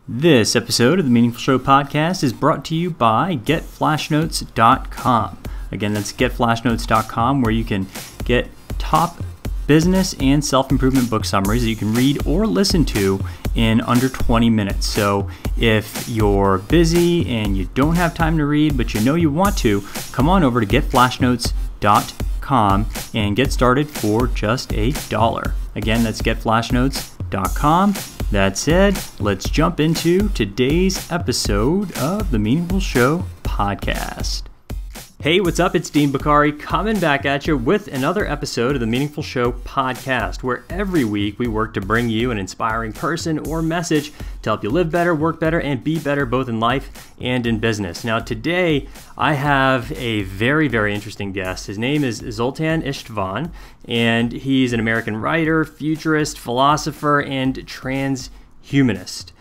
This episode of the Meaningful Show podcast is brought to you by GetFlashNotes.com. Again, that's GetFlashNotes.com, where you can get top business and self-improvement book summaries that you can read or listen to in under 20 minutes. So if you're busy and you don't have time to read, but you know you want to, come on over to GetFlashNotes.com and get started for just $1. Again, that's GetFlashNotes.com. That said, let's jump into today's episode of the Meaningful Show podcast. Hey, what's up? It's Dean Bokhari coming back at you with another episode of the Meaningful Show podcast, where every week we work to bring you an inspiring person or message to help you live better, work better, and be better both in life and in business. Now, today I have a very, very interesting guest. His name is Zoltan Istvan, and he's an American writer, futurist, philosopher, and transhumanist.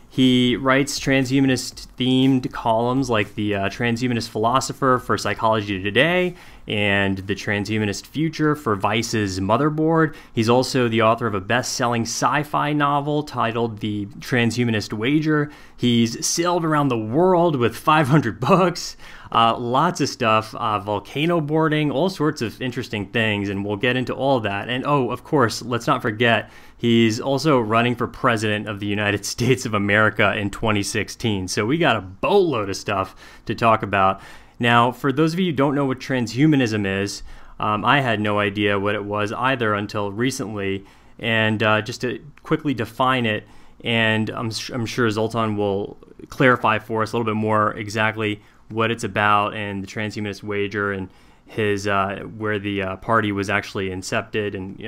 He writes transhumanist-themed columns like the Transhumanist Philosopher for Psychology Today and the Transhumanist Future for Vice's Motherboard. He's also the author of a best-selling sci-fi novel titled The Transhumanist Wager. He's sailed around the world with 500 books, lots of stuff, volcano boarding, all sorts of interesting things, and we'll get into all of that. And oh, of course, let's not forget, he's also running for president of the United States of America in 2016. So we got a boatload of stuff to talk about. Now, for those of you who don't know what transhumanism is, I had no idea what it was either until recently. And just to quickly define it, and I'm sure Zoltan will clarify for us a little bit more exactly what it's about and the Transhumanist Wager and his where the party was actually incepted and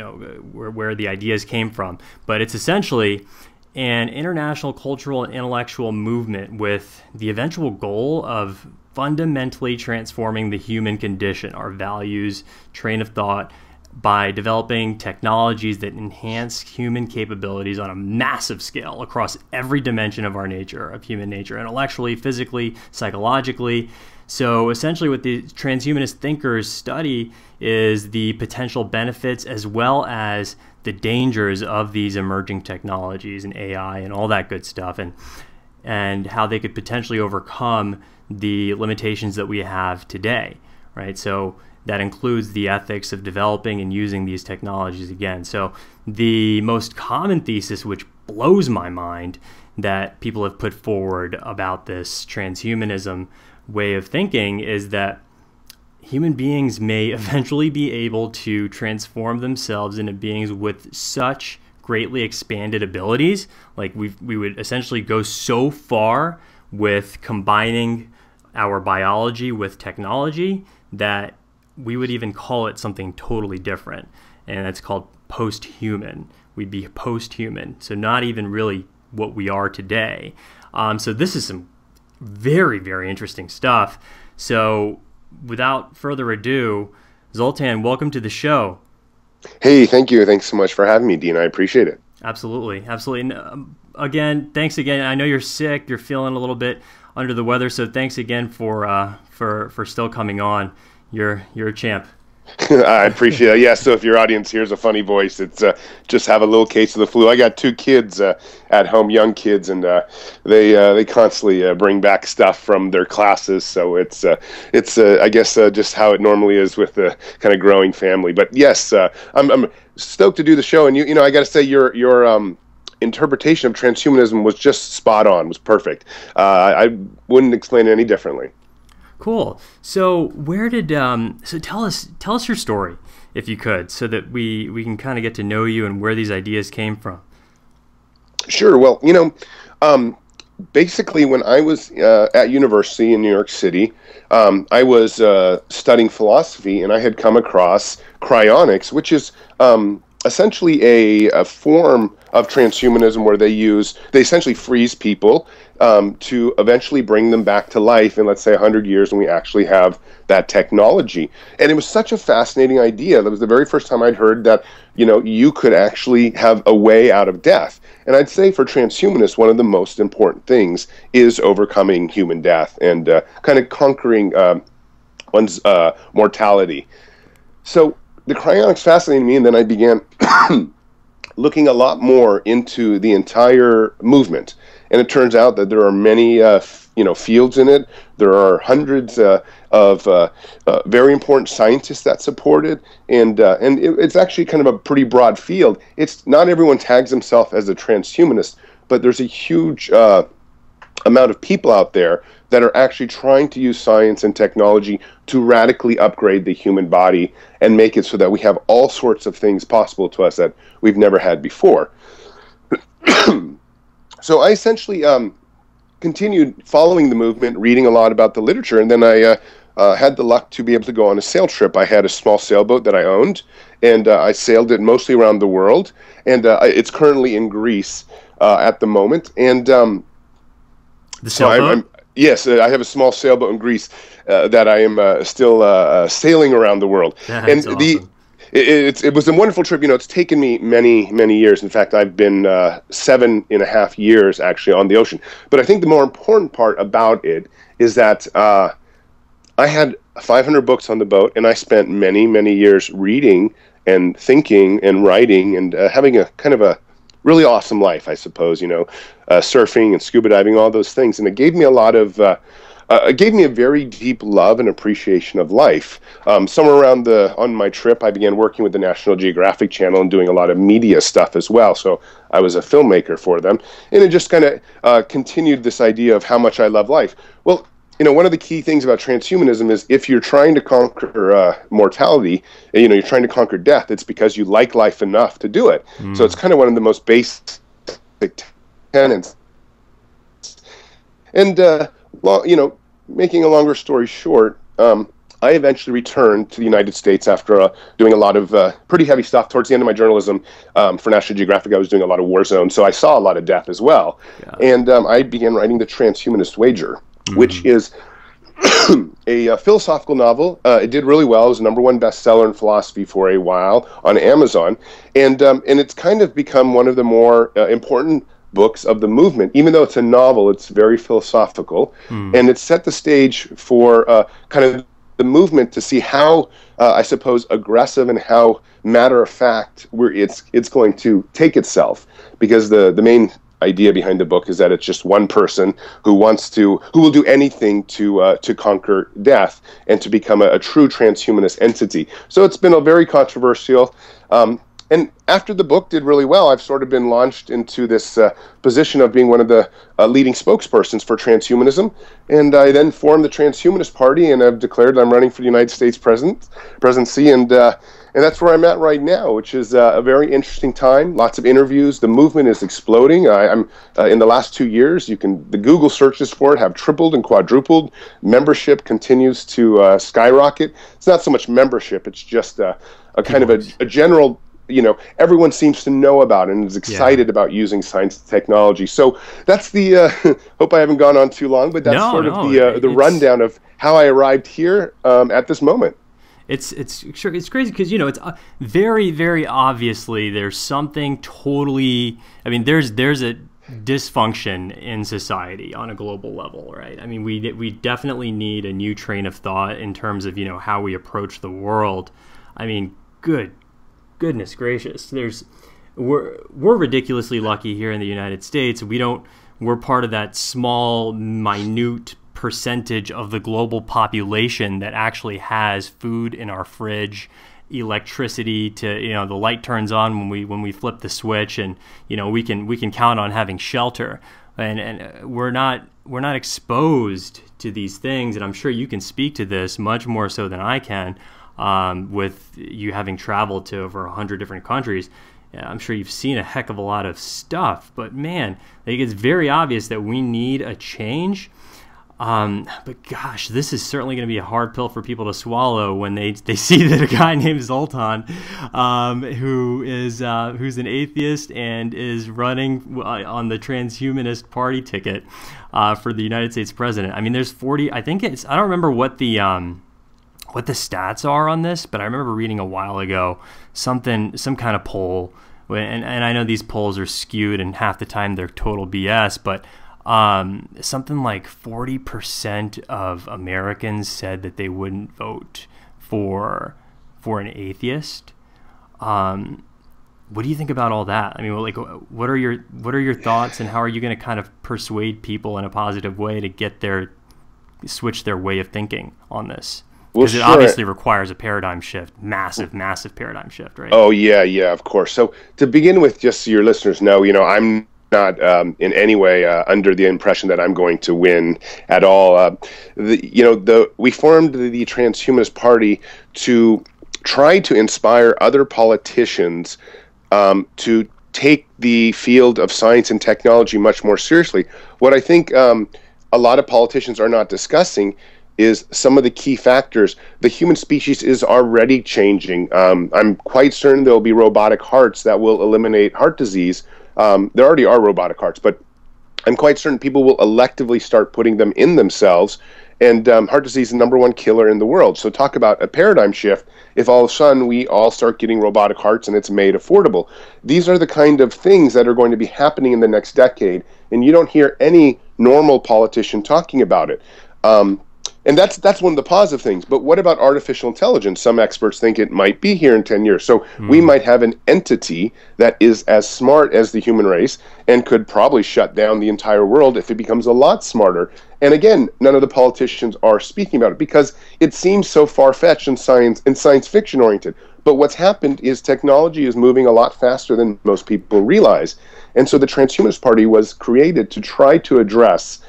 where the ideas came from. But it's essentially an international cultural and intellectual movement with the eventual goal of fundamentally transforming the human condition, our values, train of thought, by developing technologies that enhance human capabilities on a massive scale across every dimension of our nature, of human nature, intellectually, physically, psychologically. So essentially what the transhumanist thinkers study is the potential benefits as well as the dangers of these emerging technologies and AI and all that good stuff, and how they could potentially overcome the limitations that we have today, right? So that includes the ethics of developing and using these technologies again. So the most common thesis, which blows my mind, that people have put forward about this transhumanism way of thinking is that human beings may eventually be able to transform themselves into beings with such greatly expanded abilities. Like we would essentially go so far with combining our biology with technology that we would even call it something totally different. And that's called post-human. We'd be post-human. So not even really what we are today. So this is some very, very interesting stuff. So without further ado, Zoltan, welcome to the show. Hey, thank you. Thanks so much for having me, Dean. I appreciate it. Absolutely. Absolutely. And again, thanks again. I know you're sick. You're feeling a little bit under the weather. So thanks again for still coming on. You're a champ. I appreciate it. Yeah, so if your audience hears a funny voice, it's just have a little case of the flu. I got two kids at home, young kids, and they constantly bring back stuff from their classes. So it's I guess just how it normally is with the kind of growing family. But yes, I'm stoked to do the show. And you know I got to say your interpretation of transhumanism was just spot on. Was perfect. I wouldn't explain it any differently. Cool. So where did so tell us your story, if you could, so that we can kind of get to know you and where these ideas came from. Sure. Well, basically when I was at university in New York City, I was studying philosophy, and I had come across cryonics, which is essentially a form of transhumanism where they essentially freeze people to eventually bring them back to life in, let's say, 100 years when we actually have that technology. And it was such a fascinating idea. That was the very first time I'd heard that, you could actually have a way out of death. And I'd say for transhumanists, one of the most important things is overcoming human death and kind of conquering one's mortality. So the cryonics fascinated me, and then I began looking a lot more into the entire movement. and it turns out that there are many fields in it. There are hundreds of very important scientists that support it, and it's actually kind of a pretty broad field. It's not everyone tags himself as a transhumanist, but there's a huge amount of people out there that are actually trying to use science and technology to radically upgrade the human body and make it so that we have all sorts of things possible to us that we've never had before. So I essentially continued following the movement, reading a lot about the literature, and then I had the luck to be able to go on a sail trip. I had a small sailboat that I owned, and I sailed it mostly around the world, and it's currently in Greece at the moment. And the sailboat? Yes, I have a small sailboat in Greece that I am still sailing around the world. That's and awesome. It was a wonderful trip. It's taken me many, many years. In fact, I've been 7.5 years actually on the ocean. But I think the more important part about it is that I had 500 books on the boat, and I spent many, many years reading and thinking and writing and having a kind of a really awesome life, I suppose, surfing and scuba diving, all those things. And it gave me a lot of, it gave me a very deep love and appreciation of life. Somewhere around on my trip, I began working with the National Geographic Channel and doing a lot of media stuff as well. So I was a filmmaker for them. And it just kind of continued this idea of how much I love life. Well, one of the key things about transhumanism is if you're trying to conquer mortality, you're trying to conquer death, it's because you like life enough to do it. So it's kind of one of the most basic tenets. And, making a longer story short, I eventually returned to the United States after doing a lot of pretty heavy stuff. Towards the end of my journalism for National Geographic, I was doing a lot of war zones, so I saw a lot of death as well. Yeah. And I began writing the Transhumanist Wager, which is a philosophical novel. It did really well. It was a #1 bestseller in philosophy for a while on Amazon, and it's kind of become one of the more important books of the movement. Even though it's a novel, it's very philosophical, and it set the stage for kind of the movement to see how, I suppose, aggressive and how matter-of-fact it's going to take itself, because the main idea behind the book is that it's just one person who will do anything to conquer death and to become a true transhumanist entity. So it's been a very controversial. And after the book did really well, I've sort of been launched into this position of being one of the leading spokespersons for transhumanism. And I then formed the Transhumanist Party, and I've declared I'm running for the United States presidency. And that's where I'm at right now, which is a very interesting time. Lots of interviews. The movement is exploding. I'm in the last 2 years, the Google searches for it have tripled and quadrupled. Membership continues to skyrocket. It's not so much membership; it's just a kind of a general. Everyone seems to know about it and is excited about using science and technology. So that's the. Hope I haven't gone on too long, but that's the rundown of how I arrived here at this moment. It's crazy because it's very, very obviously there's something totally. I mean, there's a dysfunction in society on a global level, right? I mean, we definitely need a new train of thought in terms of how we approach the world. I mean, goodness gracious, we're ridiculously lucky here in the United States. We're part of that small, minute percentage of the global population that actually has food in our fridge, electricity to the light turns on when we flip the switch, and we can count on having shelter, and we're not exposed to these things. And I'm sure you can speak to this much more so than I can, with you having traveled to over 100 different countries. I'm sure you've seen a heck of a lot of stuff, but man, I think it's very obvious that we need a change. But gosh, this is certainly going to be a hard pill for people to swallow when they see that a guy named Zoltan, who's an atheist and is running on the Transhumanist Party ticket for the United States president. I mean, there's 40. I think I don't remember what the stats are on this, but I remember reading a while ago some kind of poll, and I know these polls are skewed and half the time they're total BS, but something like 40% of Americans said that they wouldn't vote for an atheist. what do you think about all that? I mean, like, what are your thoughts, and how are you going to kind of persuade people in a positive way to switch their way of thinking on this? Because it obviously requires a paradigm shift, massive paradigm shift, right? Oh yeah, of course. So to begin with, just so your listeners know, I'm not in any way under the impression that I'm going to win at all. We formed the Transhumanist Party to try to inspire other politicians to take the field of science and technology much more seriously. What I think a lot of politicians are not discussing is some of the key factors. The human species is already changing. I'm quite certain there will be robotic hearts that will eliminate heart disease. There already are robotic hearts, but I'm quite certain people will electively start putting them in themselves. And heart disease is the #1 killer in the world. So talk about a paradigm shift. If all of a sudden we all start getting robotic hearts and it's made affordable, these are the kind of things that are going to be happening in the next decade. And you don't hear any normal politician talking about it. And that's one of the positive things. But what about artificial intelligence? Some experts think it might be here in 10 years. So we might have an entity that is as smart as the human race and could probably shut down the entire world if it becomes a lot smarter. And again, none of the politicians are speaking about it because it seems so far-fetched and science fiction oriented. But what's happened is technology is moving a lot faster than most people realize. And so the Transhumanist Party was created to try to address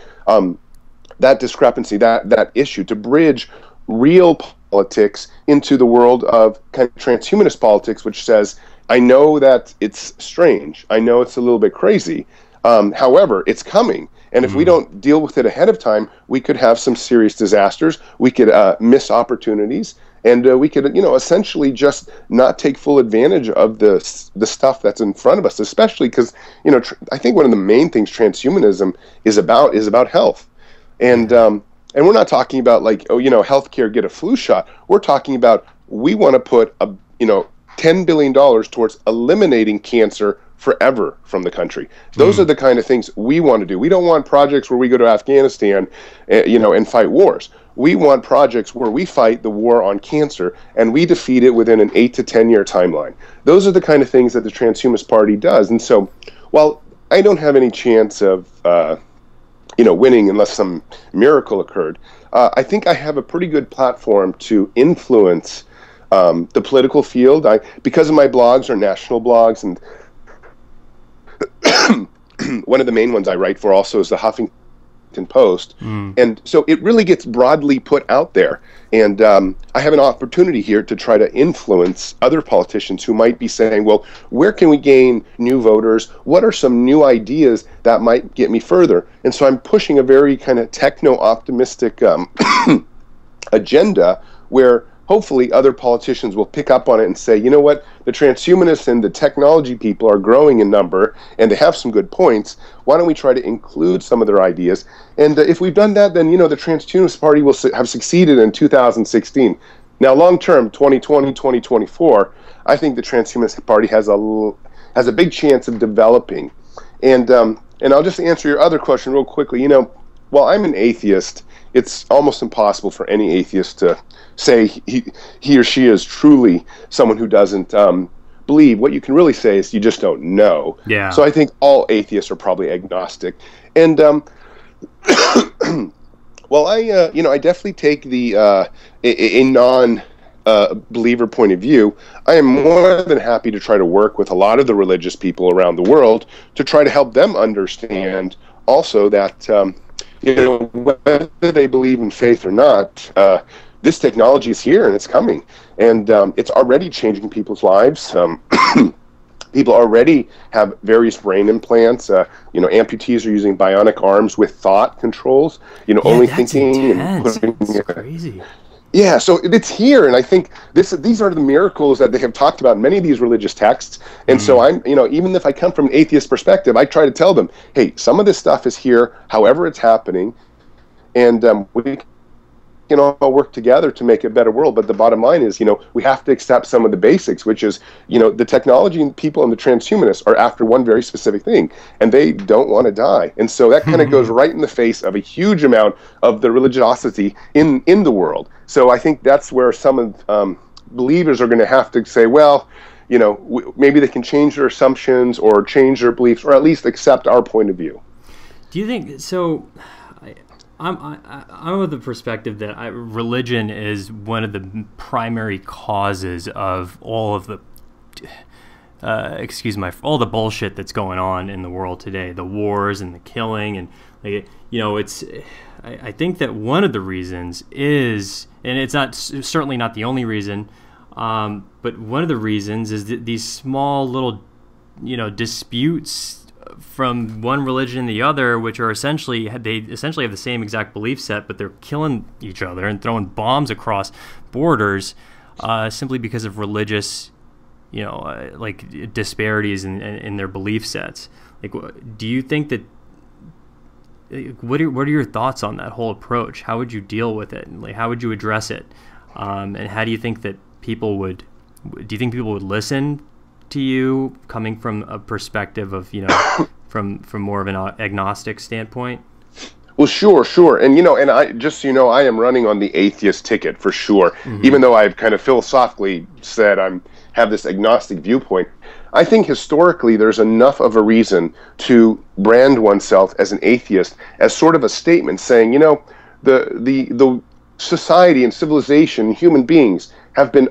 that discrepancy, that issue, to bridge real politics into the world of kind of transhumanist politics, which says, I know that it's strange, I know it's a little bit crazy, however, it's coming. And if we don't deal with it ahead of time, we could have some serious disasters, we could miss opportunities, and we could, essentially just not take full advantage of the stuff that's in front of us, especially because, I think one of the main things transhumanism is about health. And we're not talking about like, healthcare, get a flu shot. We're talking about we want to put $10 billion towards eliminating cancer forever from the country. Those are the kind of things we want to do. We don't want projects where we go to Afghanistan, and fight wars. We want projects where we fight the war on cancer and we defeat it within an 8 to 10 year timeline. Those are the kind of things that the Transhumanist Party does. And so, while I don't have any chance of winning unless some miracle occurred, I think I have a pretty good platform to influence the political field. Because of my blogs are national blogs, and one of the main ones I write for also is the Huffington Post. And so it really gets broadly put out there. And I have an opportunity here to try to influence other politicians who might be saying, well, where can we gain new voters? What are some new ideas that might get me further? And so I'm pushing a very kind of techno-optimistic agenda where hopefully other politicians will pick up on it and say, you know what, the transhumanists and the technology people are growing in number and they have some good points. Why don't we try to include some of their ideas? And if we've done that, then, the Transhumanist Party will have succeeded in 2016. Now, long term, 2020, 2024, I think the Transhumanist Party has a big chance of developing. And I'll just answer your other question real quickly. While I'm an atheist, it's almost impossible for any atheist to say he or she is truly someone who doesn't believe. What you can really say is you just don't know. Yeah. So I think all atheists are probably agnostic. And well, I definitely take the a non-believer point of view. I am more than happy to try to work with a lot of the religious people around the world to try to help them understand also that whether they believe in faith or not, this technology is here and it's coming, and it's already changing people's lives. People already have various brain implants. Amputees are using bionic arms with thought controls. Only thinking intense. and putting. It's crazy. Yeah, so it's here, and I think these are the miracles that they have talked about in many of these religious texts. And so I'm, even if I come from an atheist perspective, I try to tell them, hey, some of this stuff is here, however it's happening, and we can all work together to make a better world. But the bottom line is, we have to accept some of the basics, which is, the technology and people and the transhumanists are after one very specific thing, and they don't want to die. And so that kind of goes right in the face of a huge amount of the religiosity in the world. So I think that's where some of believers are going to have to say, well, maybe they can change their assumptions or change their beliefs, or at least accept our point of view. Do you think so? I'm of the perspective that religion is one of the primary causes of all of the all the bullshit that's going on in the world today, the wars and the killing, and it's. I think that one of the reasons is, and it's certainly not the only reason, but one of the reasons is that these small little, disputes from one religion and the other, which are essentially have the same exact belief set, but they're killing each other and throwing bombs across borders, simply because of religious, disparities in their belief sets. Do you think that? What are your thoughts on that whole approach? How would you deal with it? And how would you address it? And how do you think that people would? Do you think people would listen to you coming from a perspective of from more of an agnostic standpoint? Well, sure, and and I I am running on the atheist ticket for sure. Mm-hmm. Even though I've kind of philosophically said have this agnostic viewpoint, I think historically there's enough of a reason to brand oneself as an atheist as sort of a statement saying, the society and civilization, human beings have been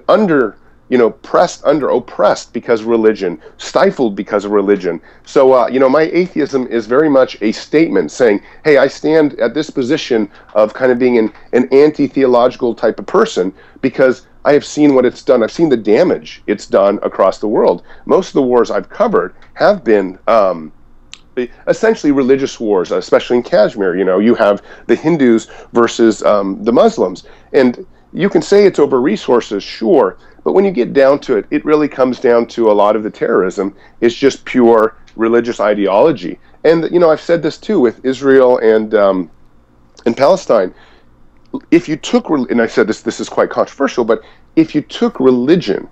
oppressed because of religion, stifled because of religion. So, my atheism is very much a statement saying, hey, I stand at this position of kind of being an anti-theological type of person because I have seen what it's done. I've seen the damage it's done across the world. Most of the wars I've covered have been essentially religious wars, especially in Kashmir. You have the Hindus versus the Muslims. And you can say it's over resources, sure, but when you get down to it, it really comes down to a lot of the terrorism is just pure religious ideology. And I've said this too with Israel and Palestine. If you took, and I said this is quite controversial, but if you took religion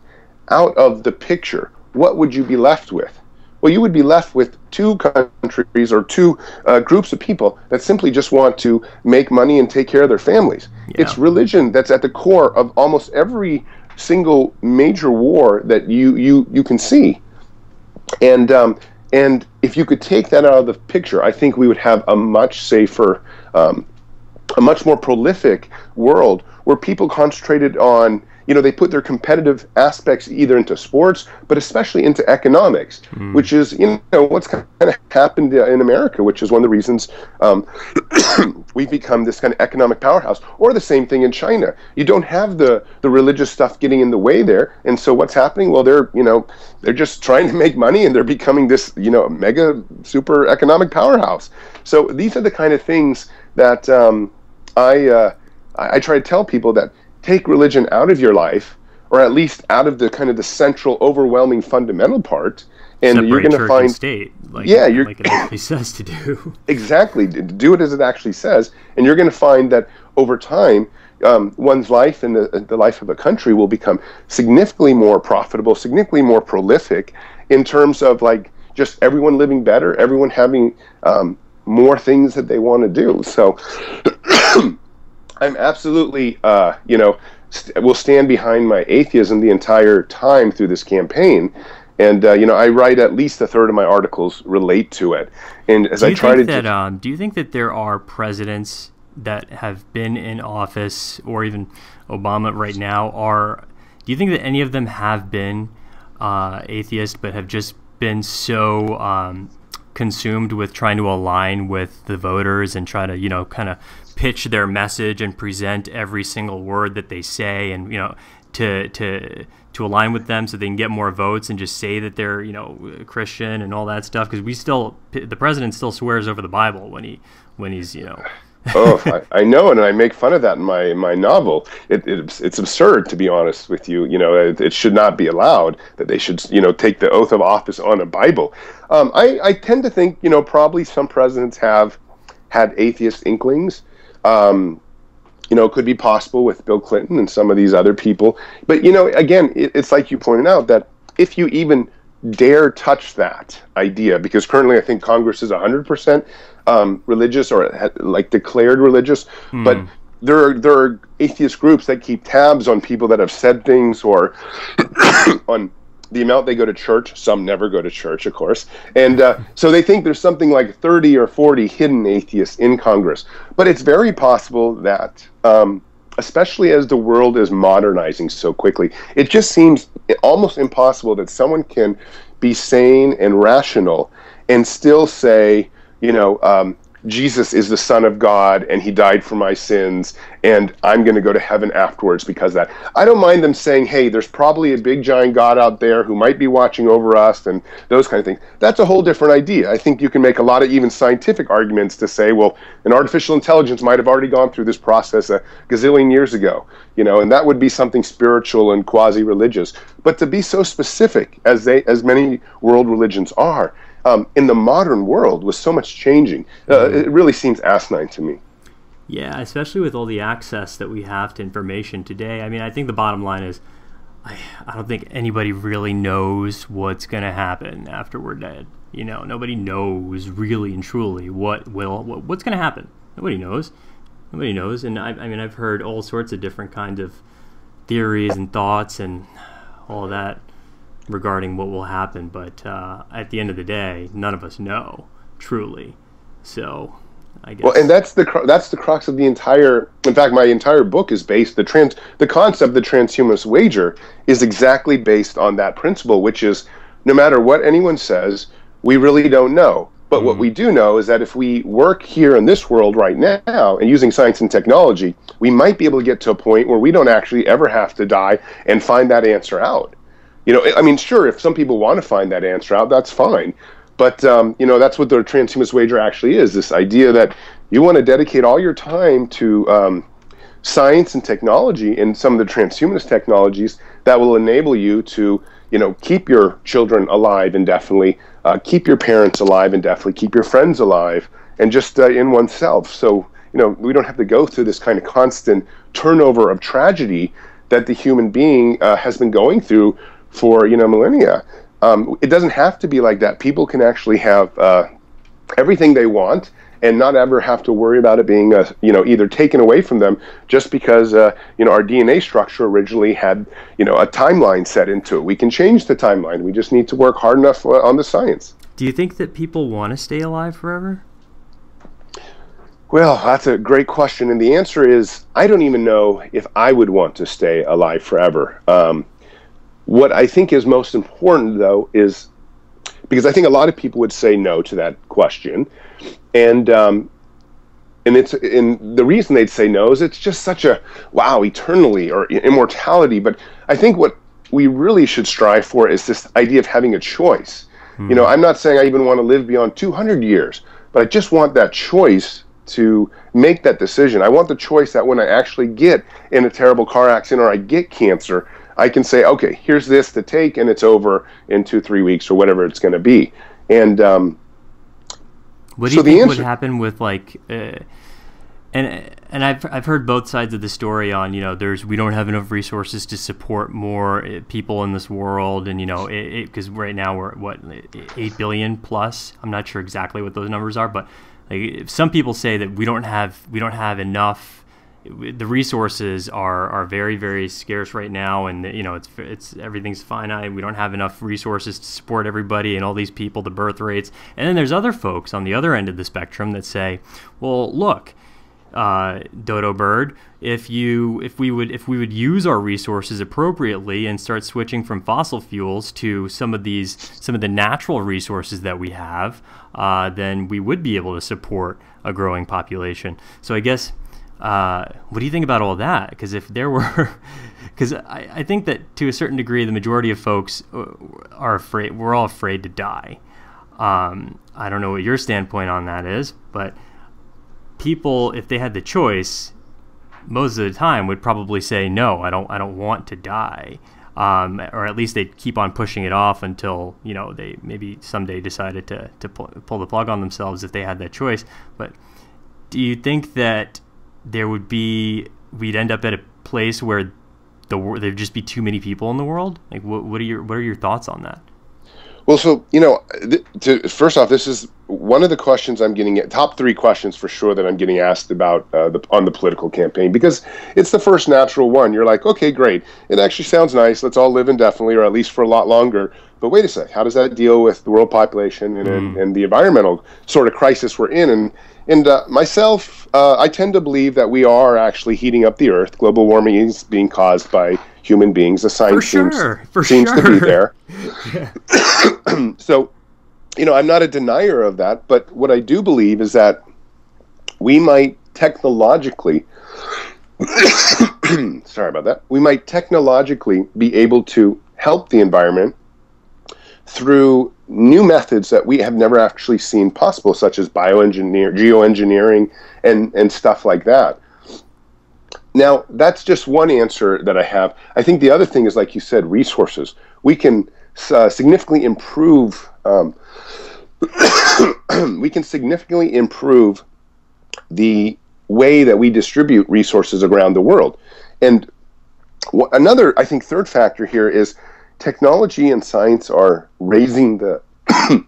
out of the picture, what would you be left with? Well, you would be left with two countries or two groups of people that simply just want to make money and take care of their families. Yeah. It's religion that's at the core of almost every single major war that you can see. And if you could take that out of the picture, I think we would have a much safer, a much more prolific world where people concentrated on, they put their competitive aspects either into sports, but especially into economics, which is, what's kind of happened in America, which is one of the reasons we've become this kind of economic powerhouse. Or the same thing in China. You don't have the religious stuff getting in the way there. And so what's happening? Well, they're just trying to make money and they're becoming this, mega super economic powerhouse. So these are the kind of things that I try to tell people that take religion out of your life, or at least out of the kind of the central, overwhelming, fundamental part, and separate you're going to find state, like it actually says to do. Exactly, do it as it actually says, and you're going to find that over time, one's life and the life of a country will become significantly more profitable, significantly more prolific, in terms of just everyone living better, everyone having more things that they want to do. So. I'm absolutely, will stand behind my atheism the entire time through this campaign. And, I write at least a third of my articles relate to it. And as I try to... do you think that there are presidents that have been in office, or even Obama right now, do you think that any of them have been atheists, but have just been so consumed with trying to align with the voters and try to, kind of pitch their message and present every single word that they say, and to align with them so they can get more votes, and just say that they're Christian and all that stuff? Because the president still swears over the Bible when he's Oh, I know, and I make fun of that in my novel. It's absurd, to be honest with you. It should not be allowed that they should take the oath of office on a Bible. I tend to think probably some presidents have had atheist inklings. It could be possible with Bill Clinton and some of these other people. But, again, it's like you pointed out, that if you even dare touch that idea, because currently I think Congress is 100% religious, or declared religious, but there are atheist groups that keep tabs on people that have said things, or on the amount they go to church. Some never go to church, of course. And so they think there's something like 30 or 40 hidden atheists in Congress. But it's very possible that, especially as the world is modernizing so quickly, it just seems almost impossible that someone can be sane and rational and still say, Jesus is the Son of God and he died for my sins and I'm going to go to heaven afterwards because of that. I don't mind them saying, hey, there's probably a big giant God out there who might be watching over us and those kind of things. That's a whole different idea. I think you can make a lot of even scientific arguments to say, well, an artificial intelligence might have already gone through this process a gazillion years ago, and that would be something spiritual and quasi-religious. But to be so specific as many world religions are, in the modern world with so much changing, it really seems asinine to me. Yeah, especially with all the access that we have to information today. I mean, I think the bottom line is I don't think anybody really knows what's going to happen after we're dead. Nobody knows really and truly what's going to happen. Nobody knows. Nobody knows. And I've heard all sorts of different kinds of theories and thoughts and all that regarding what will happen, but at the end of the day, none of us know truly. So, I guess. Well, and that's the crux of the entire. In fact, my entire book is based the concept of the Transhumanist Wager is exactly based on that principle, which is no matter what anyone says, we really don't know. But what we do know is that if we work here in this world right now and using science and technology, we might be able to get to a point where we don't actually ever have to die and find that answer out. Sure, if some people want to find that answer out, that's fine. But, that's what the Transhumanist Wager actually is, this idea that you want to dedicate all your time to science and technology and some of the transhumanist technologies that will enable you to, keep your children alive indefinitely, keep your parents alive indefinitely, keep your friends alive, and just in oneself. So, we don't have to go through this kind of constant turnover of tragedy that the human being has been going through for millennia. It doesn't have to be like that. People can actually have everything they want and not ever have to worry about it being either taken away from them just because our DNA structure originally had a timeline set into it. We can change the timeline. We just need to work hard enough on the science. Do you think that people want to stay alive forever? Well, that's a great question, and the answer is I don't even know if I would want to stay alive forever. What I think is most important, though, is because I think a lot of people would say no to that question, and the reason they'd say no is it's just such a eternally or immortality. But I think what we really should strive for is this idea of having a choice. I'm not saying I even want to live beyond 200 years, but I just want that choice to make that decision. I want the choice that when I actually get in a terrible car accident or I get cancer, I can say, okay, here's this to take, and it's over in 2-3 weeks or whatever it's going to be. And what do you think would happen with and I've heard both sides of the story on we don't have enough resources to support more people in this world, and because right now we're at 8 billion plus. I'm not sure exactly what those numbers are, but some people say that we don't have enough. The resources are very, very scarce right now, and it's everything's finite. We don't have enough resources to support everybody and all these people, the birth rates. And then there's other folks on the other end of the spectrum that say, well, look, Dodo Bird, if we would use our resources appropriately and start switching from fossil fuels to some of the natural resources that we have, then we would be able to support a growing population. So I guess. What do you think about all that? Because if there were, because I think that to a certain degree, the majority of folks are afraid. We're all afraid to die. I don't know what your standpoint on that is, but people, if they had the choice, most of the time would probably say no. I don't want to die, or at least they'd keep on pushing it off until they maybe someday decided to pull the plug on themselves if they had that choice. But do you think that we'd end up at a place where there'd just be too many people in the world? Like, what are your thoughts on that? Well, so, first off, this is one of the questions I'm getting, top three questions for sure that I'm getting asked about on the political campaign, because it's the first natural one. You're like, okay, great. It actually sounds nice. Let's all live indefinitely, or at least for a lot longer. But wait a sec, how does that deal with the world population and the environmental sort of crisis we're in? And myself, I tend to believe that we are actually heating up the Earth. Global warming is being caused by human beings. The science seems to be there. So, I'm not a denier of that, but what I do believe is that we might technologically, sorry about that, we might technologically be able to help the environment through new methods that we have never actually seen possible, such as geoengineering, and stuff like that. Now, that's just one answer that I have. I think the other thing is, like you said, resources. We can significantly improve. We can significantly improve the way that we distribute resources around the world. And another, I think, third factor here is technology and science are raising the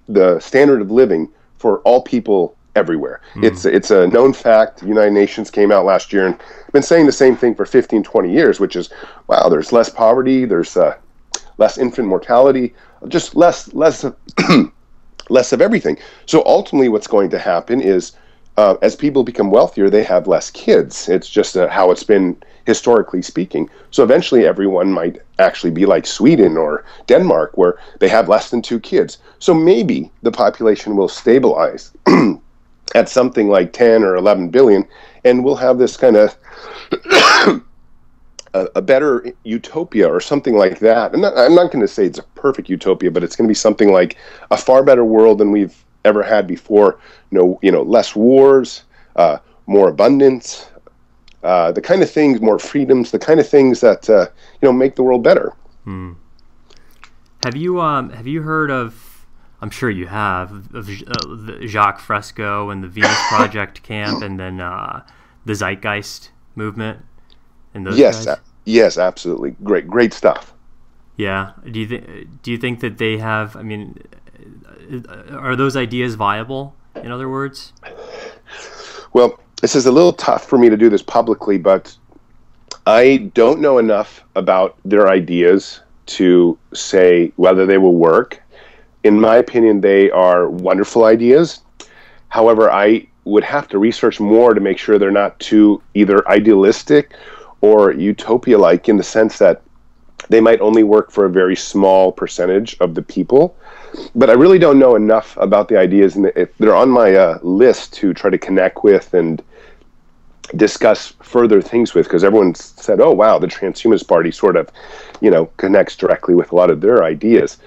the standard of living for all people everywhere. It's a known fact. The United Nations came out last year and been saying the same thing for 15, 20 years, which is, wow, there's less poverty, there's less infant mortality, just less less of everything. So ultimately what's going to happen is as people become wealthier, they have less kids. It's just how it's been historically speaking. So eventually everyone might actually be like Sweden or Denmark, where they have less than 2 kids. So maybe the population will stabilize at something like 10 or 11 billion, and we'll have this kind of a better utopia or something like that. And I'm not going to say it's a perfect utopia, but it's going to be something like a far better world than we've ever had before. Less wars, more abundance, the kind of things, more freedoms, the kind of things that make the world better. Have you heard of? I'm sure you have, of Jacques Fresco and the Venus Project camp, and then the Zeitgeist movement. And those guys? Yes, absolutely, great stuff. Yeah. Do you think that they have? I mean, are those ideas viable? In other words? Well, this is a little tough for me to do this publicly, but I don't know enough about their ideas to say whether they will work. In my opinion, they are wonderful ideas. However, I would have to research more to make sure they're not too either idealistic or utopia-like, in the sense that they might only work for a very small percentage of the people. But I really don't know enough about the ideas, and they're on my list to try to connect with and discuss further things with, because everyone said, oh, wow, the Transhumanist Party sort of, connects directly with a lot of their ideas.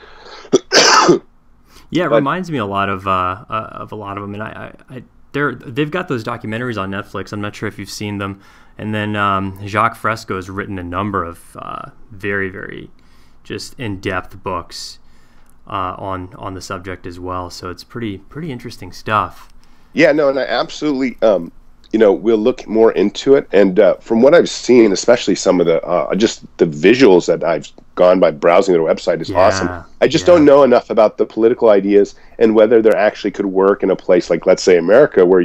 Yeah, it reminds me a lot of a lot of them, and they've got those documentaries on Netflix. I'm not sure if you've seen them. And then Jacques Fresco has written a number of very, very just in-depth books on the subject as well. So it's pretty interesting stuff. Yeah, no, and I absolutely we'll look more into it. And from what I've seen, especially some of the just the visuals that I've gone by browsing their website is awesome. I just don't know enough about the political ideas and whether they actually could work in a place like, let's say, America, where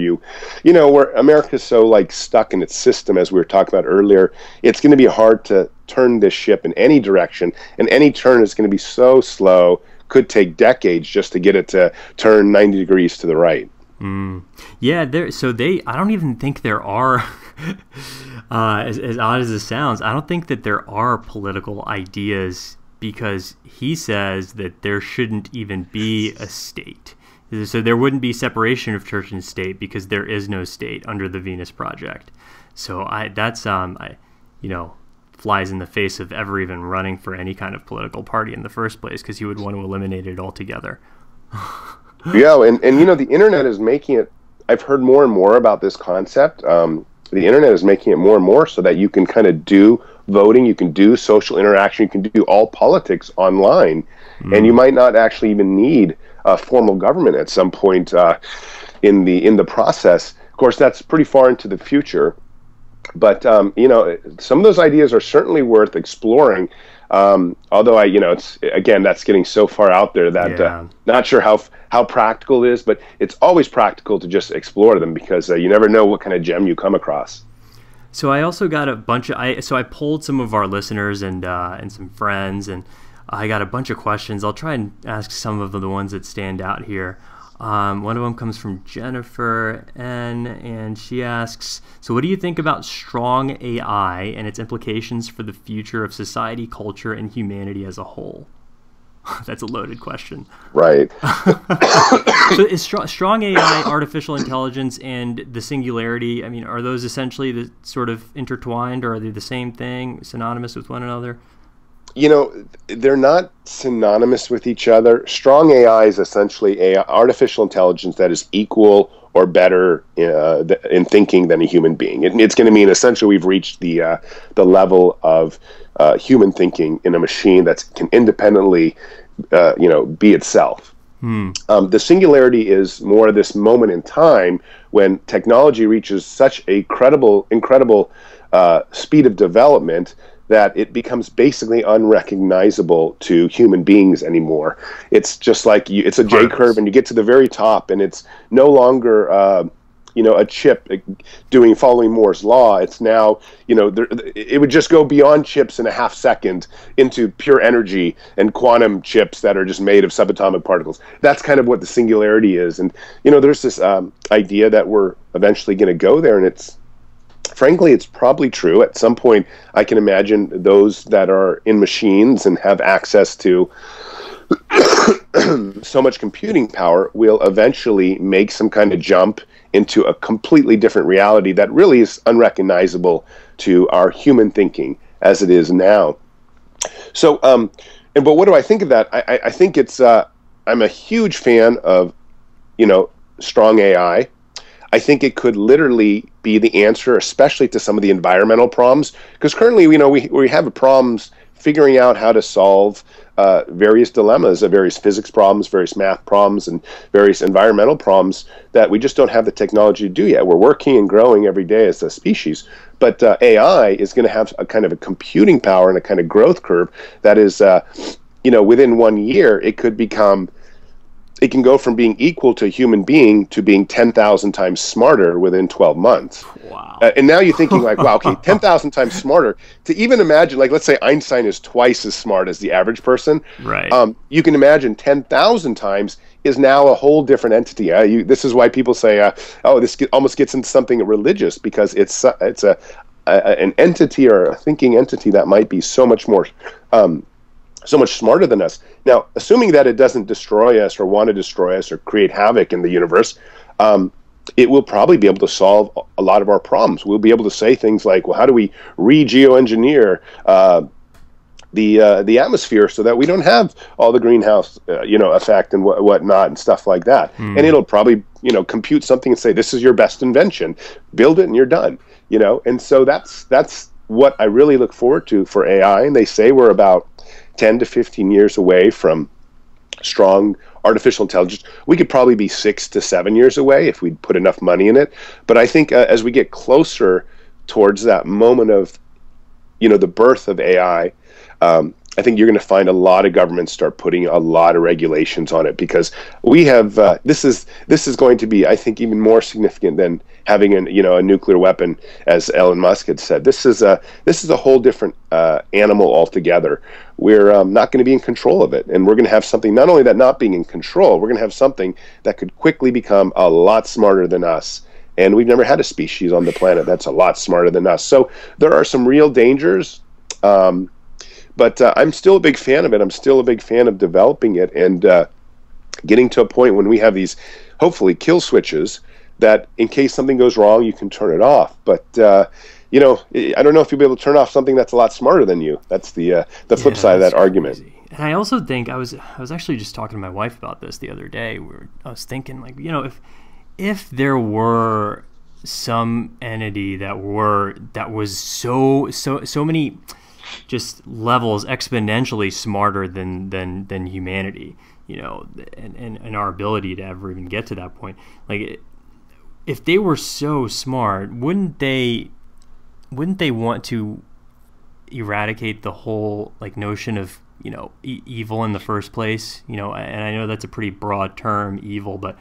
where America's so like stuck in its system, as we were talking about earlier. It's going to be hard to turn this ship in any direction, and any turn is going to be so slow. Could take decades just to get it to turn 90 degrees to the right. Yeah, I don't even think there are, as odd as this sounds, I don't think that there are political ideas, because he says that there shouldn't even be a state. So there wouldn't be separation of church and state, because there is no state under the Venus Project. So that's flies in the face of ever even running for any kind of political party in the first place, because he would want to eliminate it altogether. Yeah, and the internet is making it. I've heard more and more about this concept. The internet is making it more and more so that you can kind of do voting, you can do social interaction, you can do all politics online, and you might not actually even need a formal government at some point in the process. Of course, that's pretty far into the future, but some of those ideas are certainly worth exploring. Although it's again, that's getting so far out there that not sure how practical it is, but it's always practical to just explore them because you never know what kind of gem you come across. So I also got a bunch of so I polled some of our listeners and some friends, and I got a bunch of questions. I'll try and ask some of the ones that stand out here. One of them comes from Jennifer N, and she asks, so what do you think about strong AI and its implications for the future of society, culture, and humanity as a whole? That's a loaded question. Right. So is strong AI, artificial intelligence, and the singularity, I mean, are those essentially the sort of intertwined, or are they the same thing, synonymous with one another? They're not synonymous with each other. Strong AI is essentially artificial intelligence that is equal or better in thinking than a human being. It's going to mean essentially we've reached the level of human thinking in a machine that can independently, be itself. The singularity is more this moment in time when technology reaches such a incredible speed of development that it becomes basically unrecognizable to human beings anymore. It's just like it's a J curve, and you get to the very top, and it's no longer a chip following Moore's law. It's now it would just go beyond chips in a half second into pure energy and quantum chips that are just made of subatomic particles. That's kind of what the singularity is, and there's this idea that we're eventually going to go there, and frankly, it's probably true. At some point, I can imagine those that are in machines and have access to so much computing power will eventually make some kind of jump into a completely different reality that really is unrecognizable to our human thinking as it is now. So, but what do I think of that? I think I'm a huge fan of, strong AI. I think it could literally be the answer, especially to some of the environmental problems, because currently, we have problems figuring out how to solve various dilemmas, various physics problems, various math problems, and various environmental problems that we just don't have the technology to do yet. We're working and growing every day as a species, but AI is going to have a kind of a computing power and a kind of growth curve that is, within 1 year, it can go from being equal to a human being to being 10,000 times smarter within 12 months. Wow. And now you're thinking like, wow, okay, 10,000 times smarter. To even imagine, like, let's say Einstein is twice as smart as the average person. Right. You can imagine 10,000 times is now a whole different entity. This is why people say, this almost gets into something religious, because it's an entity or a thinking entity that might be so much more so much smarter than us. Now, assuming that it doesn't destroy us or want to destroy us or create havoc in the universe, it will probably be able to solve a lot of our problems. We'll be able to say things like, well, how do we re-geoengineer the atmosphere so that we don't have all the greenhouse effect and whatnot and stuff like that. And it'll probably compute something and say, this is your best invention. Build it and you're done. And so that's what I really look forward to for AI. And they say we're about 10 to 15 years away from strong artificial intelligence. We could probably be 6 to 7 years away if we put enough money in it. But I think as we get closer towards that moment of, the birth of AI, I think you're going to find a lot of governments start putting a lot of regulations on it, because we have this is going to be, I think, even more significant than having a nuclear weapon, as Elon Musk had said. This is a whole different animal altogether. We're not going to be in control of it, and we're going to have something, not only that not being in control, we're going to have something that could quickly become a lot smarter than us. And we've never had a species on the planet that's a lot smarter than us. So there are some real dangers. But I'm still a big fan of it. I'm still a big fan of developing it and getting to a point when we have these, hopefully, kill switches that in case something goes wrong, you can turn it off. But, I don't know if you'll be able to turn off something that's a lot smarter than you. That's the flip side of that argument. And I also think I was actually just talking to my wife about this the other day. I was thinking, like, if there were some entity that was so many just levels exponentially smarter than humanity, and our ability to ever even get to that point. Like, if they were so smart, wouldn't they want to eradicate the whole like notion of, you know, evil in the first place, you know, and I know that's a pretty broad term, evil, but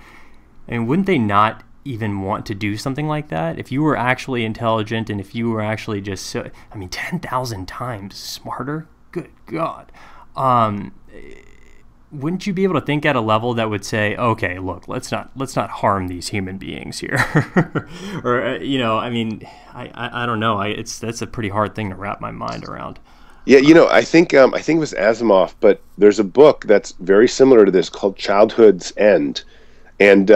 I mean, wouldn't they not even want to do something like that? If you were actually intelligent and if you were actually just so, I mean, 10,000 times smarter, good God. Wouldn't you be able to think at a level that would say, okay, look, let's not harm these human beings here? Or, you know, I mean, I don't know. That's a pretty hard thing to wrap my mind around. Yeah, you know, I think it was Asimov, but there's a book that's very similar to this called Childhood's End. And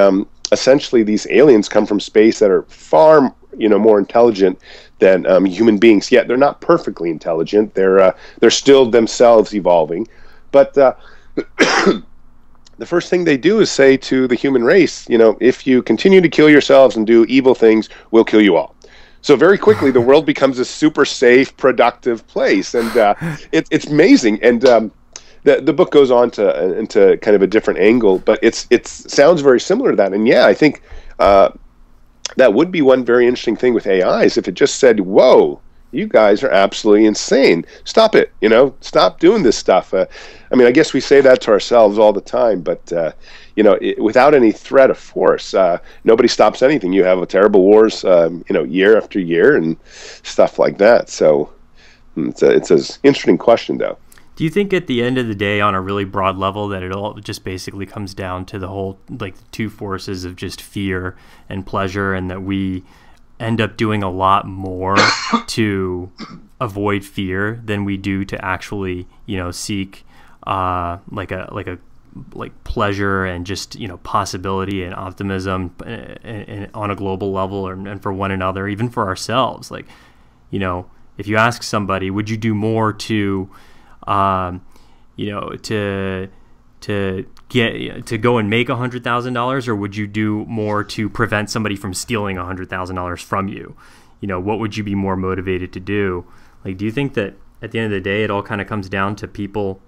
essentially these aliens come from space that are far, you know, more intelligent than human beings. Yet they're not perfectly intelligent. They're still themselves evolving. But the first thing they do is say to the human race, you know, if you continue to kill yourselves and do evil things, we'll kill you all. So very quickly, the world becomes a super safe, productive place, and it's amazing. And the book goes on into kind of a different angle, but it sounds very similar to that. And yeah, I think that would be one very interesting thing with AIs if it just said, "Whoa, you guys are absolutely insane. Stop it. You know, stop doing this stuff." I mean, I guess we say that to ourselves all the time, but you know, without any threat of force, nobody stops anything. You have terrible wars, you know, year after year and stuff like that. So it's an interesting question, though. Do you think at the end of the day, on a really broad level, that it all just basically comes down to the whole, like, the two forces of just fear and pleasure, and that we end up doing a lot more to avoid fear than we do to actually, you know, seek like pleasure and just, you know, possibility and optimism and on a global level, and for one another, even for ourselves? Like, you know, if you ask somebody, would you do more to you know, to go and make $100,000, or would you do more to prevent somebody from stealing $100,000 from you? You know, what would you be more motivated to do? Like, do you think that at the end of the day, it all kind of comes down to people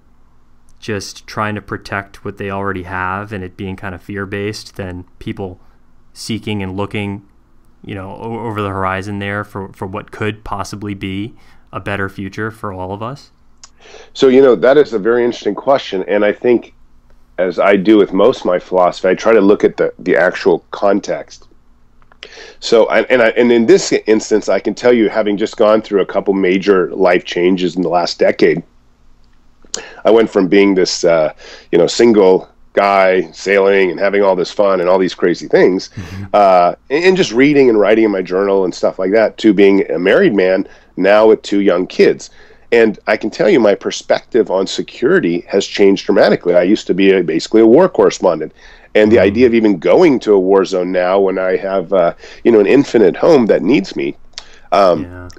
just trying to protect what they already have, and it being kind of fear-based, than people seeking and looking, you know, over the horizon there for what could possibly be a better future for all of us? So, you know, that is a very interesting question, and I think, as I do with most of my philosophy, I try to look at the actual context. So, and in this instance, I can tell you, having just gone through a couple major life changes in the last decade, I went from being this, you know, single guy sailing and having all this fun and all these crazy things, and just reading and writing in my journal and stuff like that, to being a married man now with 2 young kids. And I can tell you, my perspective on security has changed dramatically. I used to be basically a war correspondent. And the idea of even going to a war zone now, when I have, you know, an infinite home that needs me,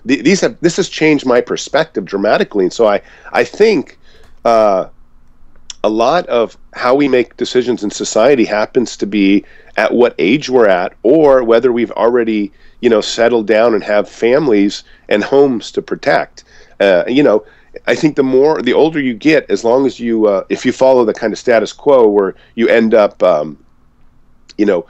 this has changed my perspective dramatically. And so I think a lot of how we make decisions in society happens to be at what age we're at, or whether we've already, you know, settled down and have families and homes to protect. You know, I think the older you get, as long as you, if you follow the kind of status quo where you end up, you know,